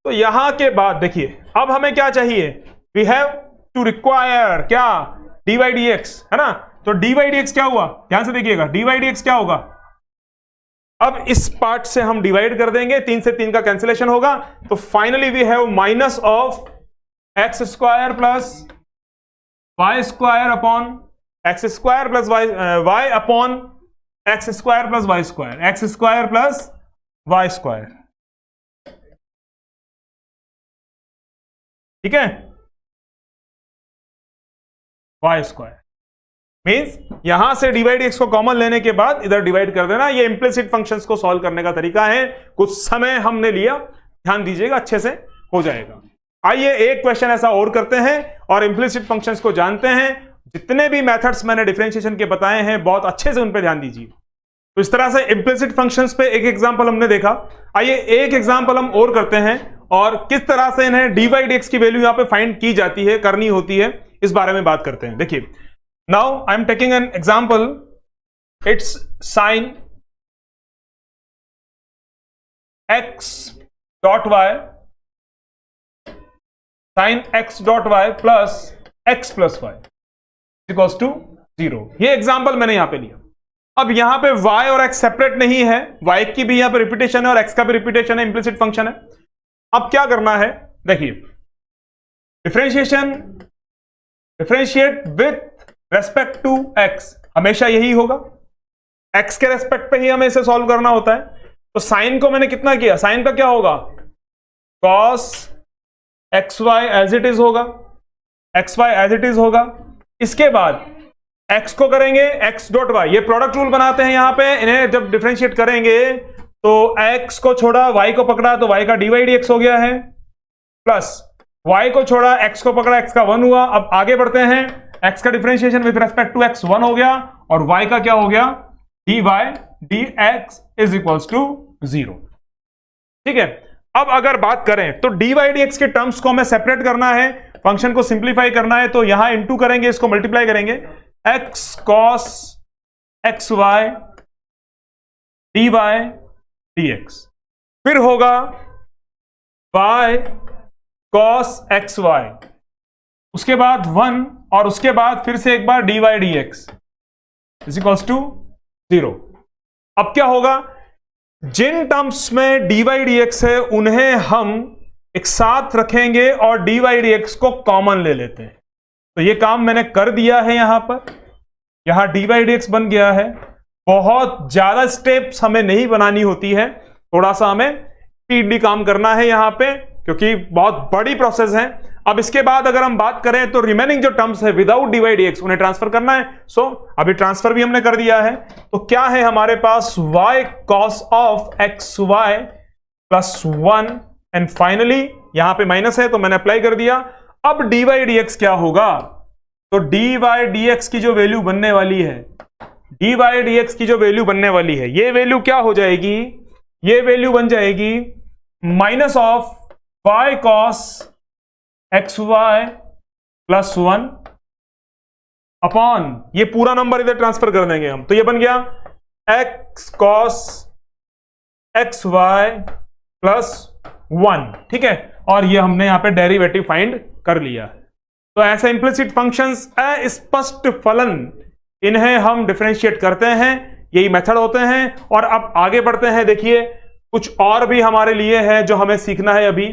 तो यहां के बाद देखिए अब हमें क्या चाहिए, वी हैव टू रिक्वायर क्या, dy dx, है ना। तो dy dx क्या हुआ, ध्यान से देखिएगा, dy dx क्या होगा, अब इस पार्ट से हम डिवाइड कर देंगे, 3 से 3 का कैंसिलेशन होगा, तो finally we have minus of x square plus y square upon x square plus y upon x square plus y square, x square plus y square, ठीक है, वाई स्क्वायर मीन्स यहां से डिवाइड एक्स को common लेने के बाद इधर divide कर देना। ये इंप्लिसिट फंक्शंस को सॉल्व करने का तरीका है, कुछ समय हमने लिया, ध्यान दीजिएगा, अच्छे से हो जाएगा। आइए एक क्वेश्चन ऐसा और करते हैं और इंप्लिसिट फंक्शंस को जानते हैं। जितने भी मेथड्स मैंने डिफरेंशिएशन के बताए हैं बहुत अच्छे से उन पे ध्यान दीजिए। तो इस तरह से इंप्लिसिट फंक्शंस पे एक एग्जांपल हमने देखा। आइए एक एग्जांपल हम और करते हैं और किस तरह से इन्हें डी बाई डी एक्स की वैल्यू यहां पे फाइंड की जाती है, करनी होती है, इस बारे में बात करते हैं। देखिए, now I am taking an example, it's sine x dot y, sine x dot y plus x plus y equals to 0। ये एग्जांपल मैंने यहां पे लिया। अब यहां पे y और x सेपरेट नहीं है, y की भी यहां पे रिपीटेशन है और x का भी रिपीटेशन है, इंप्लिसिट फंक्शन है। अब क्या करना है, देखिए, differentiate with respect to x, हमेशा यही होगा, x के रेस्पेक्ट पे ही हमें इसे सॉल्व करना होता है। तो साइन को मैंने कितना किया, साइन का क्या होगा, cos xy as it is होगा, xy एज इट इज होगा। इसके बाद x को करेंगे x डॉट वाई, ये प्रोडक्ट रूल बनाते हैं यहां पे, इन्हें जब डिफरेंशिएट करेंगे तो x को छोड़ा y को पकड़ा तो y का डी वाई डी एक्स हो गया है, प्लस y को छोड़ा x को पकड़ा x का 1 हुआ। अब आगे बढ़ते हैं, x का differentiation with respect to x 1 हो गया और y का क्या हो गया, d Y D x is equals to 0, ठीक है। अब अगर बात करें तो डी वाई डी एक्स के टर्म्स को हमें सेपरेट करना है, फंक्शन को सिंप्लीफाई करना है, तो यहां इंटू करेंगे, इसको मल्टीप्लाई करेंगे, x cos x y d Y D x, फिर होगा y cos एक्स वाई, उसके बाद 1 और उसके बाद फिर से एक बार D Y D x is equals to 0। अब क्या होगा, जिन टर्म्स में डी वाई डी एक्स है उन्हें हम एक साथ रखेंगे और डी वाई डी एक्स को कॉमन ले लेते हैं। तो ये काम मैंने कर दिया है, यहां पर यहां डी वाई डी एक्स बन गया है। बहुत ज्यादा स्टेप्स हमें नहीं बनानी होती है, थोड़ा सा हमें स्पीडली काम करना है यहां पे, क्योंकि बहुत बड़ी प्रोसेस है। अब इसके बाद अगर हम बात करें तो रिमेनिंग जो टर्म्स है without d Y D x उन्हें ट्रांसफर करना है। सो अभी ट्रांसफर भी हमने कर दिया है, तो क्या है हमारे पास, y cos of x y plus 1 and finally यहां पे माइनस है तो मैंने अप्लाई कर दिया। अब डी वाई डी एक्स क्या होगा, तो डी वाई डी एक्स की जो वैल्यू बनने वाली है, डी वाई डी एक्स की जो वैल्यू बनने वाली है, ये वैल्यू क्या हो जाएगी, ये वैल्यू बन जाएगी minus of y cos x y plus 1 upon, ये पूरा नंबर इधर ट्रांसफर कर देंगे हम, तो ये बन गया x cos x y plus 1, ठीक है। और ये हमने यहां पे डेरिवेटिव फाइंड कर लिया है। तो ऐसे इंप्लिसिट फंक्शंस, अस्पष्ट फलन, इन्हें हम डिफरेंशिएट करते हैं, यही मेथड होते हैं। और अब आगे बढ़ते हैं, देखिए कुछ और भी हमारे लिए है जो हमें सीखना है अभी।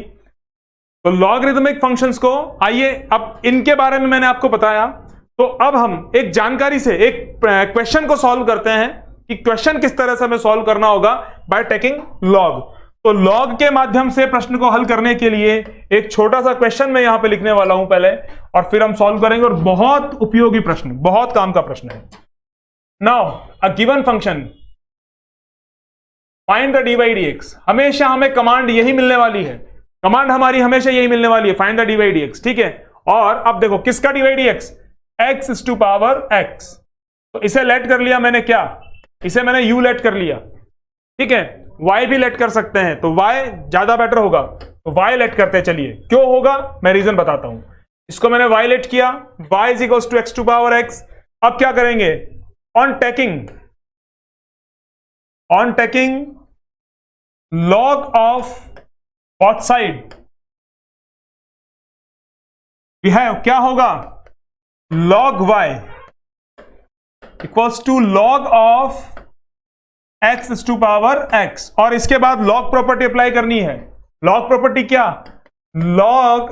तो लॉगरिथमिक फंक्शंस को, आइए अब इनके बारे में मैंने आपको बताया, तो अब हम एक जानकारी से एक क्वेश्चन को सॉल्व करते हैं कि क्वेश्चन किस तरह से हमें सॉल्व करना होगा बाय टेकिंग लॉग। तो लॉग के माध्यम से प्रश्न को हल करने के लिए एक छोटा सा क्वेश्चन मैं यहां पे लिखने वाला हूं पहले, और फिर हम सॉल्व करेंगे। और बहुत उपयोगी प्रश्न, बहुत काम का प्रश्न है। Now a given function find the d by d x, हमेशा हमें कमांड यही मिलने वाली है, कमांड हमारी हमेशा यही मिलने वाली है, find the d by d x, ठीक है। और अब देखो किसका d by d x, x is to power x, तो इसे लेट कर लिया मैंने, क्या इसे मैंने यू लेट कर लिया, ठीक है। y भी लेट कर सकते हैं, तो y ज्यादा बेटर होगा, तो y लेट करते हैं। चलिए क्यों होगा मैं रीजन बताता हूं। इसको मैंने y लेट किया, y is equals to x to power x। अब क्या करेंगे, on taking log of both side we have, क्या होगा, log y equals to log of x is to power x। और इसके बाद लॉग प्रॉपर्टी अप्लाई करनी है। लॉग प्रॉपर्टी क्या, लॉग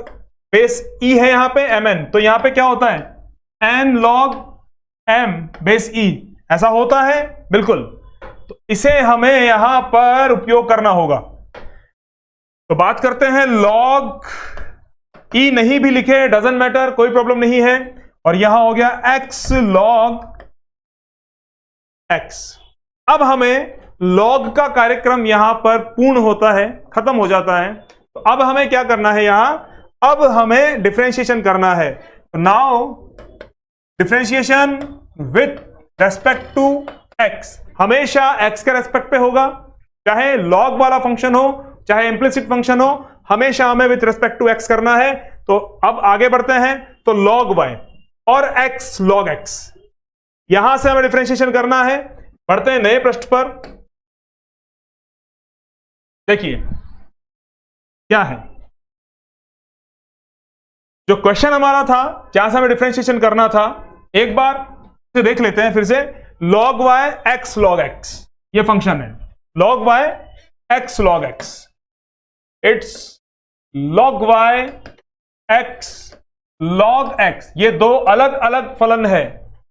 बेस e है यहां पे mn, तो यहां पे क्या होता है n log m base e, ऐसा होता है बिल्कुल। तो इसे हमें यहां पर उपयोग करना होगा। तो बात करते हैं log e, नहीं भी लिखे डजंट मैटर, कोई प्रॉब्लम नहीं है। और यहां हो गया x log x। अब हमें log का कार्यक्रम यहां पर पूर्ण होता है, खत्म हो जाता है। तो अब हमें क्या करना है यहां, अब हमें डिफरेंशिएशन करना है। तो now differentiation with respect to x, हमेशा x के रेस्पेक्ट पे होगा, चाहे log वाला फंक्शन हो चाहे इंप्लिसिट फंक्शन हो, हमेशा हमें विथ रेस्पेक्ट टू x करना है। तो अब आगे बढ़ते हैं। तो log y और x log x, यहां से हमें डिफरेंशिएशन करना है। बढ़ते हैं नए पृष्ठ पर। देखिए क्या है जो क्वेश्चन हमारा था, जहां से हमें डिफरेंशिएशन करना था, एक बार से देख लेते हैं फिर से। log y x log x, ये फंक्शन है log y x log x, it's log y x log x। ये दो अलग अलग फलन है,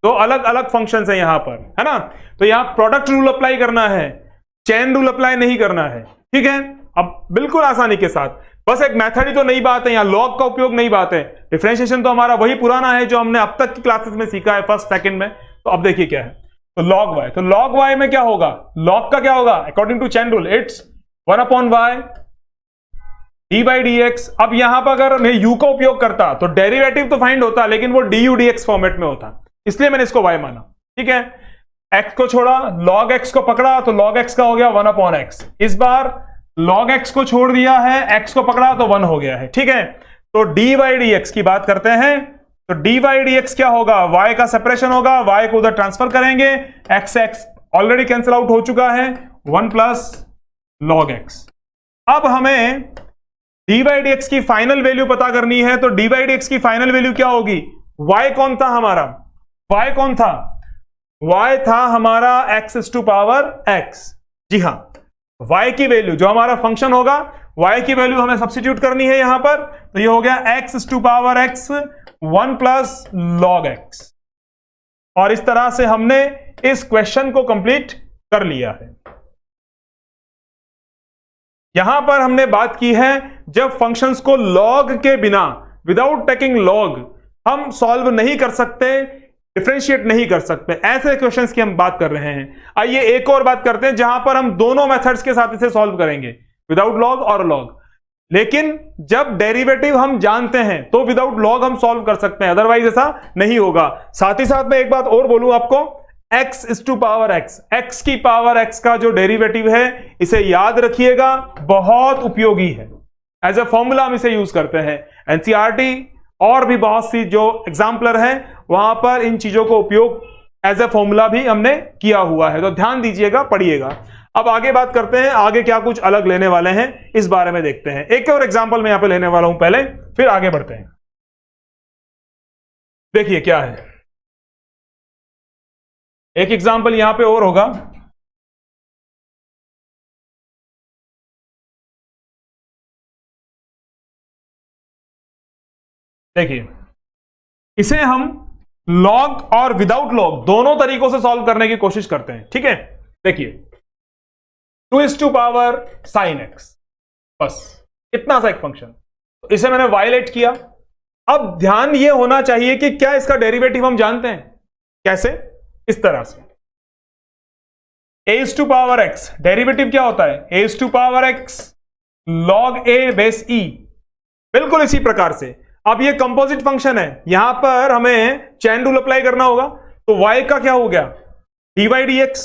दो अलग अलग फंक्शंस है यहां पर, है ना। तो यहां प्रोडक्ट रूल अप्लाई करना है, चेन रूल अप्लाई नहीं करना है, ठीक है। अब बिल्कुल आसानी के साथ, बस एक मेथड ही तो नई बात है, यहां लॉग का उपयोग नई बात है। डिफरेंशिएशन तो हमारा वही पुराना है जो हमने अब तक की क्लासेस में सीखा है, फर्स्ट सेकंड में। तो अब देखिए क्या है। तो log y, तो log y में क्या होगा, log का क्या होगा according to chain rule, it's 1/y D by d x. अब यहां पर अगर मैं u का उपयोग करता तो डेरिवेटिव तो फाइंड होता, लेकिन वो du dx फॉर्मेट में होता, इसलिए मैंने इसको y माना, ठीक है। x को छोड़ा, log x को पकड़ा, तो log x का हो गया 1/x। इस बार log x को छोड़ दिया है, x को पकड़ा तो 1 हो गया है, ठीक है। तो डी बाई डी एक्स की बात करते हैं। तो डी बाई डी एक्स क्या होगा, y का सेपरेशन होगा, y को उधर ट्रांसफर करेंगे, x ऑलरेडी कैंसिल आउट हो चुका है, 1 प्लस log x। अब हमें डी बाई डी एक्स की फाइनल वैल्यू पता करनी है। तो डी बाई डी एक्स की फाइनल वैल्यू क्या होगी, y कौन था हमारा, y कौन था, y था हमारा x टू पावर x। जी हां, y की वैल्यू जो हमारा फंक्शन होगा, y की वैल्यू हमें सब्स्टिट्यूट करनी है यहां पर। तो ये हो गया x to power x 1 plus log x। और इस तरह से हमने इस क्वेश्चन को कंप्लीट कर लिया है। यहां पर हमने बात की है जब फंक्शंस को log के बिना, विदाउट टेकिंग log, हम सॉल्व नहीं कर सकते, डिफरेंशिएट नहीं कर सकते, ऐसे क्वेश्चंस की हम बात कर रहे हैं। आइए एक और बात करते हैं जहां पर हम दोनों मेथड्स के साथ इसे सॉल्व करेंगे, विदाउट लॉग और लॉग। लेकिन जब डेरिवेटिव हम जानते हैं तो विदाउट लॉग हम सॉल्व कर सकते हैं, अदरवाइज ऐसा नहीं होगा। साथ ही साथ मैं एक बात और बोलूं आपको, x to power x, x की पावर x का जो डेरिवेटिव है, इसे याद रखिएगा, बहुत उपयोगी है। एज ए फॉर्मूला हम इसे यूज करते हैं। एनसीईआरटी और भी बहुत सी जो एग्जाम्पलर है वहां पर इन चीजों को उपयोग एज ए फॉर्मूला भी हमने किया हुआ है, तो ध्यान दीजिएगा, पढ़िएगा। अब आगे बात करते हैं, आगे क्या कुछ अलग लेने वाले हैं इस बारे में देखते हैं। एक और एग्जांपल मैं यहां पे लेने वाला हूं पहले, फिर आगे बढ़ते हैं। देखिए क्या है, एक एग्जांपल यहां पे और होगा। देखिए इसे हम लॉग और विदाउट लॉग दोनों तरीकों से सॉल्व करने की कोशिश करते हैं, ठीक है। देखिए 2 टू पावर साइन एक्स, बस इतना सा एक फंक्शन, तो इसे मैंने वायलेट किया। अब ध्यान ये होना चाहिए कि क्या इसका डेरिवेटिव हम जानते हैं, कैसे, इस तरह से a to power x, derivative क्या होता है, a to power x log a base e, बिल्कुल इसी प्रकार से। अब ये कंपोजिट फंक्शन है, यहां पर हमें चेन रूल अप्लाई करना होगा। तो y का क्या हो गया, डी बाई डी एक्स,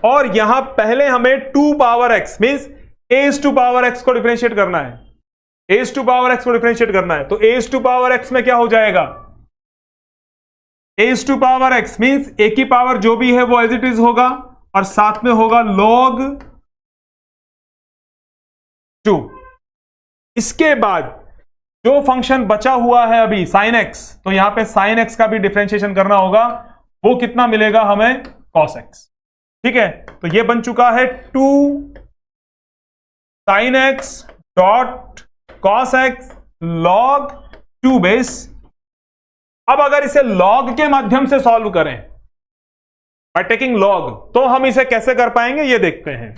और यहां पहले हमें 2 power x means a to power x को डिफरेंशिएट करना है, a टू पावर x को डिफरेंशिएट करना है। तो a टू पावर x में क्या हो जाएगा, a to power x means a की पावर जो भी है वो एज इट इज होगा, और साथ में होगा log 2। इसके बाद जो फंक्शन बचा हुआ है अभी sin x, तो यहां पे sin x का भी डिफरेंशिएशन करना होगा, वो कितना मिलेगा हमें, cos x, ठीक है। तो ये बन चुका है 2 sin x dot cos x log 2 base अब अगर इसे लॉग के माध्यम से सॉल्व करें बाय टेकिंग लॉग, तो हम इसे कैसे कर पाएंगे ये देखते हैं।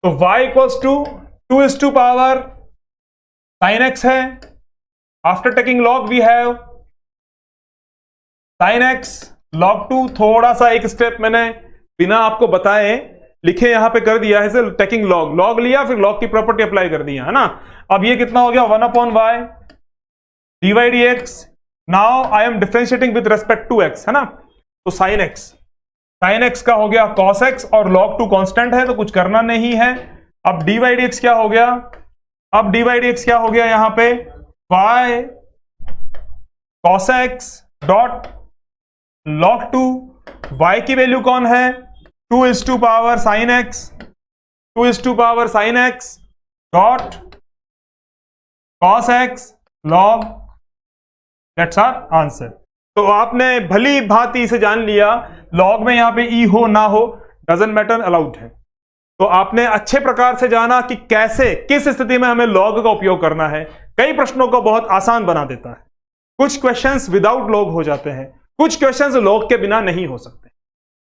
तो y equals to 2 power sin x है। After taking log we have sin x log 2। थोड़ा सा एक स्टेप मैंने बिना आपको बताए लिखे यहां पे कर दिया है, टेकिंग लॉग, लॉग लिया फिर लॉग की प्रॉपर्टी अप्लाई कर दिया है ना। अब ये कितना हो गया 1/y dy dx। Now I am differentiating with respect to x, है ना। तो sin x का हो गया cos x और log 2 कांस्टेंट है तो कुछ करना नहीं है। अब dy dx क्या हो गया, अब dy dx क्या हो गया यहां पे y cos x dot log 2, y की वैल्यू कौन है 2 power sin x, 2 power sin x dot cos x log, that's our answer. तो आपने भली भांति इसे जान लिया, लॉग में यहां पे ई हो ना हो डजंट मैटर, अलाउड है। तो आपने अच्छे प्रकार से जाना कि कैसे किस स्थिति में हमें लॉग का उपयोग करना है। कई प्रश्नों को बहुत आसान बना देता है, कुछ क्वेश्चंस विदाउट लॉग हो जाते हैं, कुछ क्वेश्चंस लॉग के बिना नहीं हो सकते।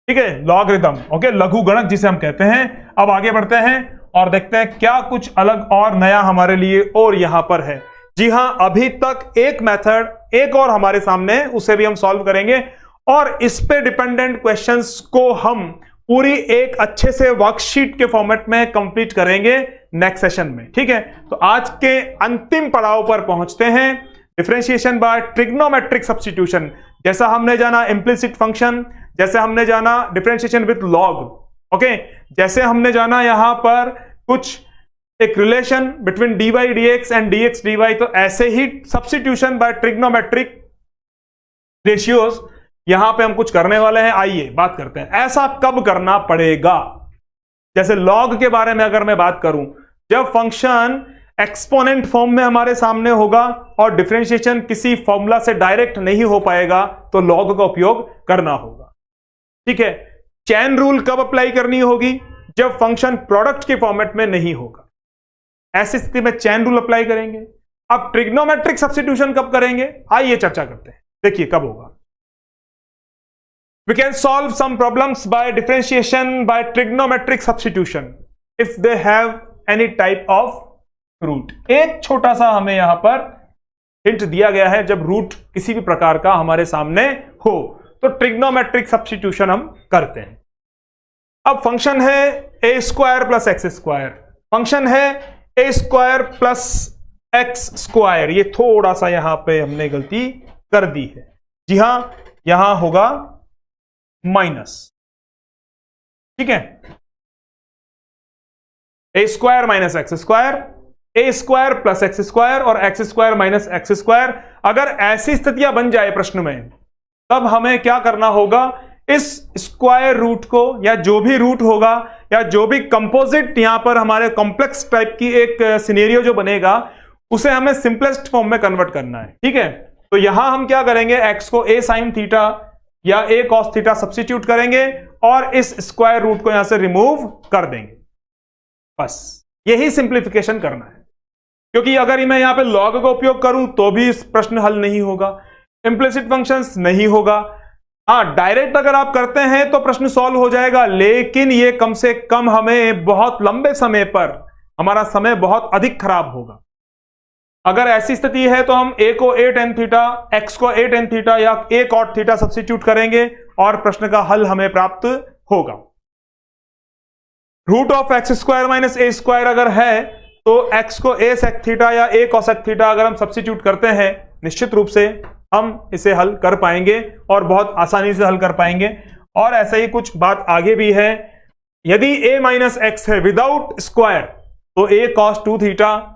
ठीक है, लॉगरिथम, ओके, लघु गणक जिसे हम कहते हैं। अब आगे बढ़ते हैं और देखते हैं क्या कुछ अलग और नया हमारे लिए और यहां पर है। जी हां, अभी तक एक मेथड एक और हमारे सामने, उसे भी हम सॉल्व करेंगे और इस पे डिपेंडेंट क्वेश्चंस को हम पूरी एक अच्छे से वर्कशीट के फॉर्मेट में कंप्लीट करेंगे नेक्स्ट सेशन में। ठीक है, तो आज के अंतिम पड़ाव पर पहुंचते हैं, डिफरेंशिएशन बाय ट्रिग्नोमेट्रिक सब्स्टिट्यूशन। जैसा हमने जाना इम्प्लिसिट फंक्शन, जैसे हमने जाना डिफरेंशिएशन विद लॉग, ओके, जैसे हमने जाना यहां पर कुछ एक relation between dy dx and dx dy, तो ऐसे ही सब्स्टिट्यूशन बाय ट्रिग्नोमेट्रिक रेशियोज यहां पे हम कुछ करने वाले हैं। आइए बात करते हैं ऐसा कब करना पड़ेगा। जैसे लॉग के बारे में अगर मैं बात करूं, जब फंक्शन एक्सपोनेंट फॉर्म में हमारे सामने होगा और डिफरेंशिएशन किसी फॉर्मूला से डायरेक्ट नहीं हो पाएगा तो लॉग का उपयोग करना होगा। ठीक है, चेन रूल कब अप्लाई करनी होगी, जब फंक्शन प्रोडक्ट के फॉर्मेट में नहीं होगा, ऐसी स्थिति में चेन रूल अप्लाई करेंगे। अब ट्रिग्नोमेट्रिक सब्स्टिट्यूशन कब करेंगे, आइए चर्चा करते हैं, देखिए कब होगा। We can solve some problems by differentiation by trigonometric substitution if they have any type of root। एक छोटा सा हमें यहां पर हिंट दिया गया है, जब रूट किसी भी प्रकार का हमारे सामने हो तो ट्रिग्नोमेट्रिक सब्स्टिट्यूशन हम करते हैं। अब फंक्शन है a square plus x square, function है a square plus x square. ये थोड़ा सा यहां पे हमने गलती कर दी है, जी हां, यहां होगा माइनस। ठीक है, ए स्क्वायर माइनस एक्स स्क्वायर, ए स्क्वायर प्लस एक्स स्क्वायर और x square minus x square. अगर ऐसी स्थितियां बन जाए प्रश्न में, तब हमें क्या करना होगा, इस स्क्वायर रूट को या जो भी रूट होगा या जो भी कंपोजिट यहां पर हमारे कॉम्प्लेक्स टाइप की एक सिनेरियो जो बनेगा, उसे हमें सिंपलेस्ट फॉर्म में कन्वर्ट करना है। ठीक है, तो यहां हम क्या करेंगे, एक्स को ए साइन थीटा या ए कॉस थीटा सब्स्टिट्यूट करेंगे और इस स्क्वायर रूट को यहां से रिमूव कर देंगे। बस यही सिंप्लीफिकेशन करना है, क्योंकि अगर मैं यहां पे लॉग का उपयोग करूं तो भी इस प्रश्न हल नहीं होगा, इंप्लिसिट फंक्शंस नहीं होगा। हाँ, डायरेक्ट अगर आप करते हैं तो प्रश्न सॉल्व हो जाएगा, लेकिन ये कम से कम हमें बहुत लंबे समय पर, हमारा समय बहुत अधिक खराब होगा। अगर ऐसी स्थिति है तो हम a को a tan थीटा, x को a tan थीटा या a cot थीटा सब्स्टिट्यूट करेंगे और प्रश्न का हल हमें प्राप्त होगा। Root of x square minus a square अगर है तो x को a sec थीटा या a cosec थीटा अगर हम सब्स्टिट्यूट करते हैं, निश्चित रूप से हम इसे हल कर पाएंगे और बहुत आसानी से हल कर पाएंगे। और ऐसा ही कुछ बात आगे भी है, यदि a माइनस एक्स है विदाउट स्क्वायर तो a cos 2 theta,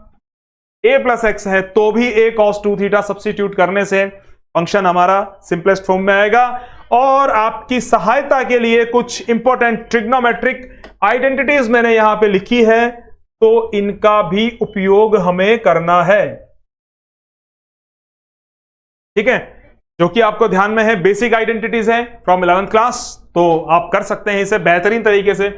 a plus x है तो भी a cos 2 थीटा सब्स्टिट्यूट करने से फंक्शन हमारा सिंपलेस्ट फॉर्म में आएगा। और आपकी सहायता के लिए कुछ इंपॉर्टेंट ट्रिग्नोमेट्रिक आइडेंटिटीज मैंने यहां पे लिखी है, तो इनका भी उपयोग हमें करना है। ठीक है, जो कि आपको ध्यान में है, बेसिक आइडेंटिटीज है फ्रॉम 11th क्लास, तो आप कर सकते हैं इसे बेहतरीन तरीके से।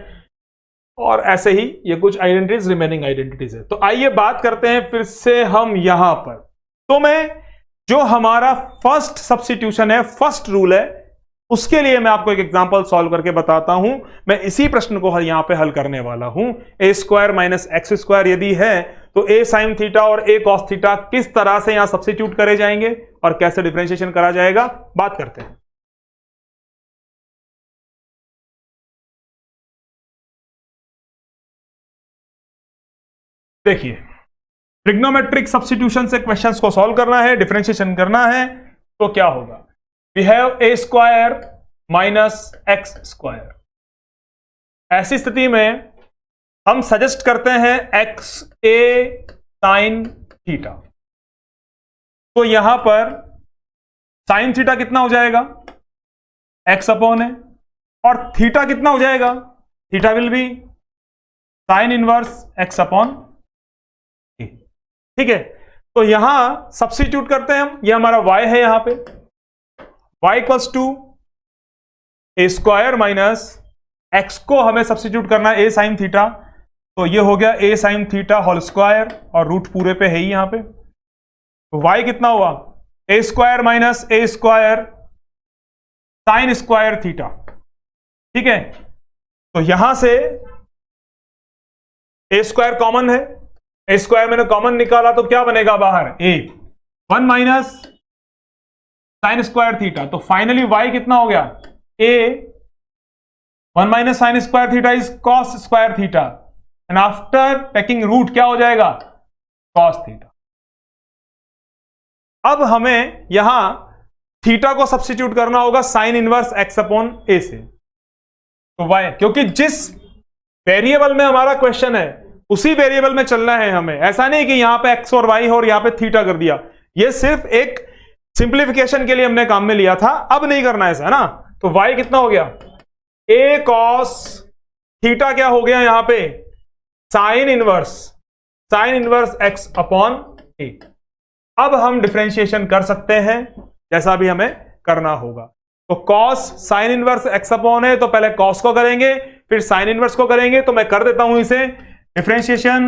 और ऐसे ही ये कुछ आइडेंटिटीज रिमेनिंग आइडेंटिटीज है। तो आइए बात करते हैं फिर से हम यहां पर। तो मैं जो हमारा फर्स्ट सब्स्टिट्यूशन है, फर्स्ट रूल है, उसके लिए मैं आपको एक एग्जांपल सॉल्व करके बताता हूं। मैं इसी प्रश्न को यहां पे हल करने वाला हूं। ए स्क्वायर माइनस एक्स स्क्वायर यदि है तो ए साइन थीटा और ए कॉस थीटा किस तरह से यहां सब्स्टिट्यूट करे जाएंगे और कैसे डिफरेंशिएशन करा जाएगा, बात करते हैं। देखिए, ट्रिग्नोमेट्रिक सब्स्टिट्यूशन से क्वेश्चंस को सॉल्व करना है, डिफरेंशिएशन करना है, तो क्या होगा? We have a square minus x square. ऐसी स्थिति में हम सजेस्ट करते हैं एक्स ए साइन थीटा। तो यहां पर साइन थीटा कितना हो जाएगा? एक्स अपॉन ए, और थीटा कितना हो जाएगा? Theta will be sine inverse x upon A. ठीक है, तो यहां सब्स्टिट्यूट करते हैं हम। यह हमारा y है, यहां पे y equals to a square minus x को हमें सब्स्टिट्यूट करना है ए साइन थीटा, तो ये हो गया ए साइन थीटा होल स्क्वायर, और रूट पूरे पे है ही यहां पे। तो y कितना हुआ? ए square minus a square sine square theta. ठीक है, तो यहां से ए स्क्वायर कॉमन है, ए स्क्वायर मैंने कॉमन निकाला तो क्या बनेगा बाहर? A 1 minus sine square theta. तो फाइनली y कितना हो गया? A 1 minus sine square theta is cos square theta, and after taking root क्या हो जाएगा? Cos theta. अब हमें यहां थीटा को सब्स्टिट्यूट करना होगा sine inverse x upon a से। तो y, क्योंकि जिस वेरिएबल में हमारा क्वेश्चन है उसी वेरिएबल में चलना है हमें। ऐसा नहीं कि यहां पे x और y है और यहां पे थीटा कर दिया। ये सिर्फ एक सिंप्लीफिकेशन के लिए हमने काम में लिया था, अब नहीं करना है ऐसा, है ना। तो y कितना हो गया? a cos थीटा क्या हो गया यहां पे? Sine inverse x upon a। अब हम डिफरेंशिएशन कर सकते हैं जैसा भी हमें करना होगा। तो cos sign inverse x upon a, तो पहले cos को करेंगे फिर साइन इनवर्स को करेंगे। तो मैं कर देता हूं इसे, differentiation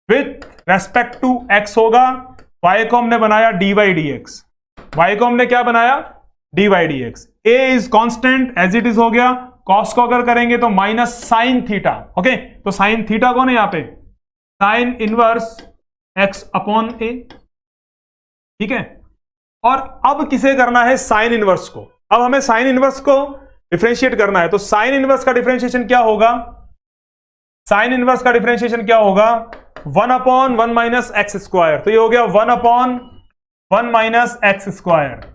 with respect to x होगा। y को हमने बनाया dy dx, y को हमने क्या बनाया? dy dx। a is constant as it is हो गया। cos को अगर करेंगे तो माइनस साइन थीटा। ओके, तो साइन थीटा कौन है यहां पे? Sine inverse x upon a। ठीक है, और अब किसे करना है? साइन इनवर्स को। अब हमें साइन इनवर्स को डिफरेंशिएट करना है। तो साइन इनवर्स का डिफरेंशिएशन क्या होगा? साइन इनवर्स का डिफरेंशिएशन क्या होगा? 1 अपॉन 1 माइनस एक्स स्क्वायर। तो ये हो गया 1 अपॉन 1 माइनस एक्स स्क्वायर।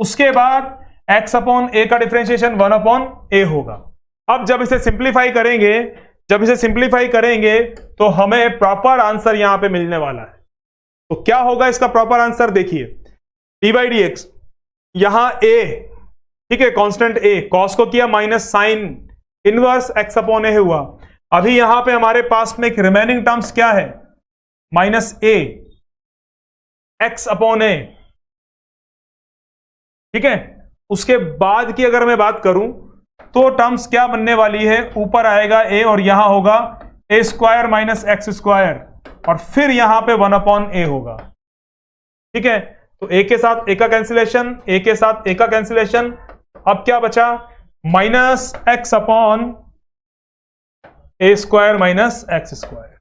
उसके बाद x अपॉन a का डिफरेंशिएशन 1 अपॉन a होगा। अब जब इसे सिंप्लीफाई करेंगे तो हमें प्रॉपर आंसर यहां पे मिलने वाला है। तो क्या होगा इसका प्रॉपर आंसर? देखिए, डी बाई डी एक्स, यहां a, ठीक है, कांस्टेंट a, cos को किया minus sign inverse x upon a हुआ। अभी यहां पे हमारे पास में एक रिमेनिंग टर्म्स क्या है? Minus a x upon a। ठीक है, उसके बाद की अगर मैं बात करूं तो टर्म्स क्या बनने वाली है? ऊपर आएगा a और यहां होगा a square minus x square, और फिर यहां पे 1 अपॉन a होगा। ठीक है, तो a के साथ a का कैंसिलेशन, a के साथ a का कैंसिलेशन। अब क्या बचा? माइनस एक्स अपॉन ए स्क्वायर माइनस एक्स स्क्वायर,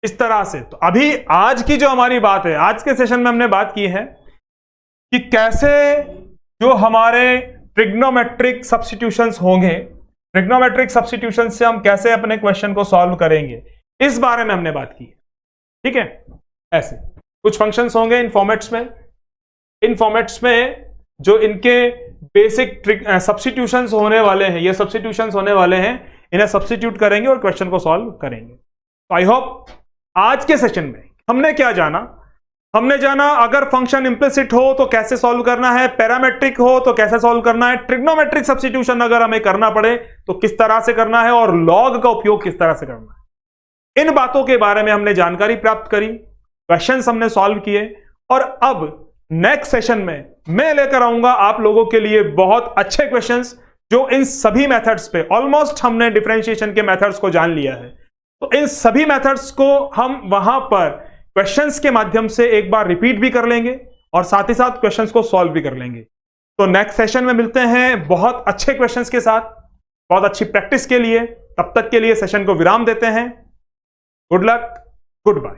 इस तरह से। तो अभी आज की जो हमारी बात है, आज के सेशन में हमने बात की है कि कैसे जो हमारे ट्रिग्नोमेट्रिक सब्स्टिट्यूशंस होंगे, ट्रिग्नोमेट्रिक सब्स्टिट्यूशन से हम कैसे अपने क्वेश्चन को सॉल्व करेंगे, इस बारे में हमने बात की है। ठीक है, ऐसे कुछ फंक्शंस होंगे इन फॉर्मेट्स में। इन फॉर्मेट्स में जो इनके बेसिक सब्स्टिट्यूशंस होने वाले हैं, ये सब्स्टिट्यूशंस होने वाले हैं, इन्हें सब्स्टिट्यूट करेंगे और क्वेश्चन को सॉल्व करेंगे। तो आई होप आज के सेशन में हमने क्या जाना? हमने जाना अगर फंक्शन इंप्लिसिट हो तो कैसे सॉल्व करना है, पैरामेट्रिक हो तो कैसे सॉल्व करना है, ट्रिग्नोमेट्रिक सब्स्टिट्यूशन अगर हमें करना पड़े तो किस तरह से करना है, और लॉग का उपयोग किस तरह से करना है। इन बातों के बारे में हमने जानकारी प्राप्त करी, क्वेश्चंस हमने सॉल्व किए, और अब नेक्स्ट सेशन में मैं लेकर आऊंगा आप लोगों के लिए बहुत अच्छे क्वेश्चंस जो इन सभी मेथड्स पे, ऑलमोस्ट हमने डिफरेंशिएशन के मेथड्स को जान लिया है, तो इन सभी मेथड्स को हम वहां पर क्वेश्चंस के माध्यम से एक बार रिपीट भी कर लेंगे और साथ ही साथ क्वेश्चंस को सॉल्व भी कर लेंगे। तो नेक्स्ट सेशन में मिलते हैं बहुत अच्छे क्वेश्चंस के साथ, बहुत अच्छी प्रैक्टिस के लिए। तब तक के लिए सेशन को विराम देते हैं। Good luck, good bye.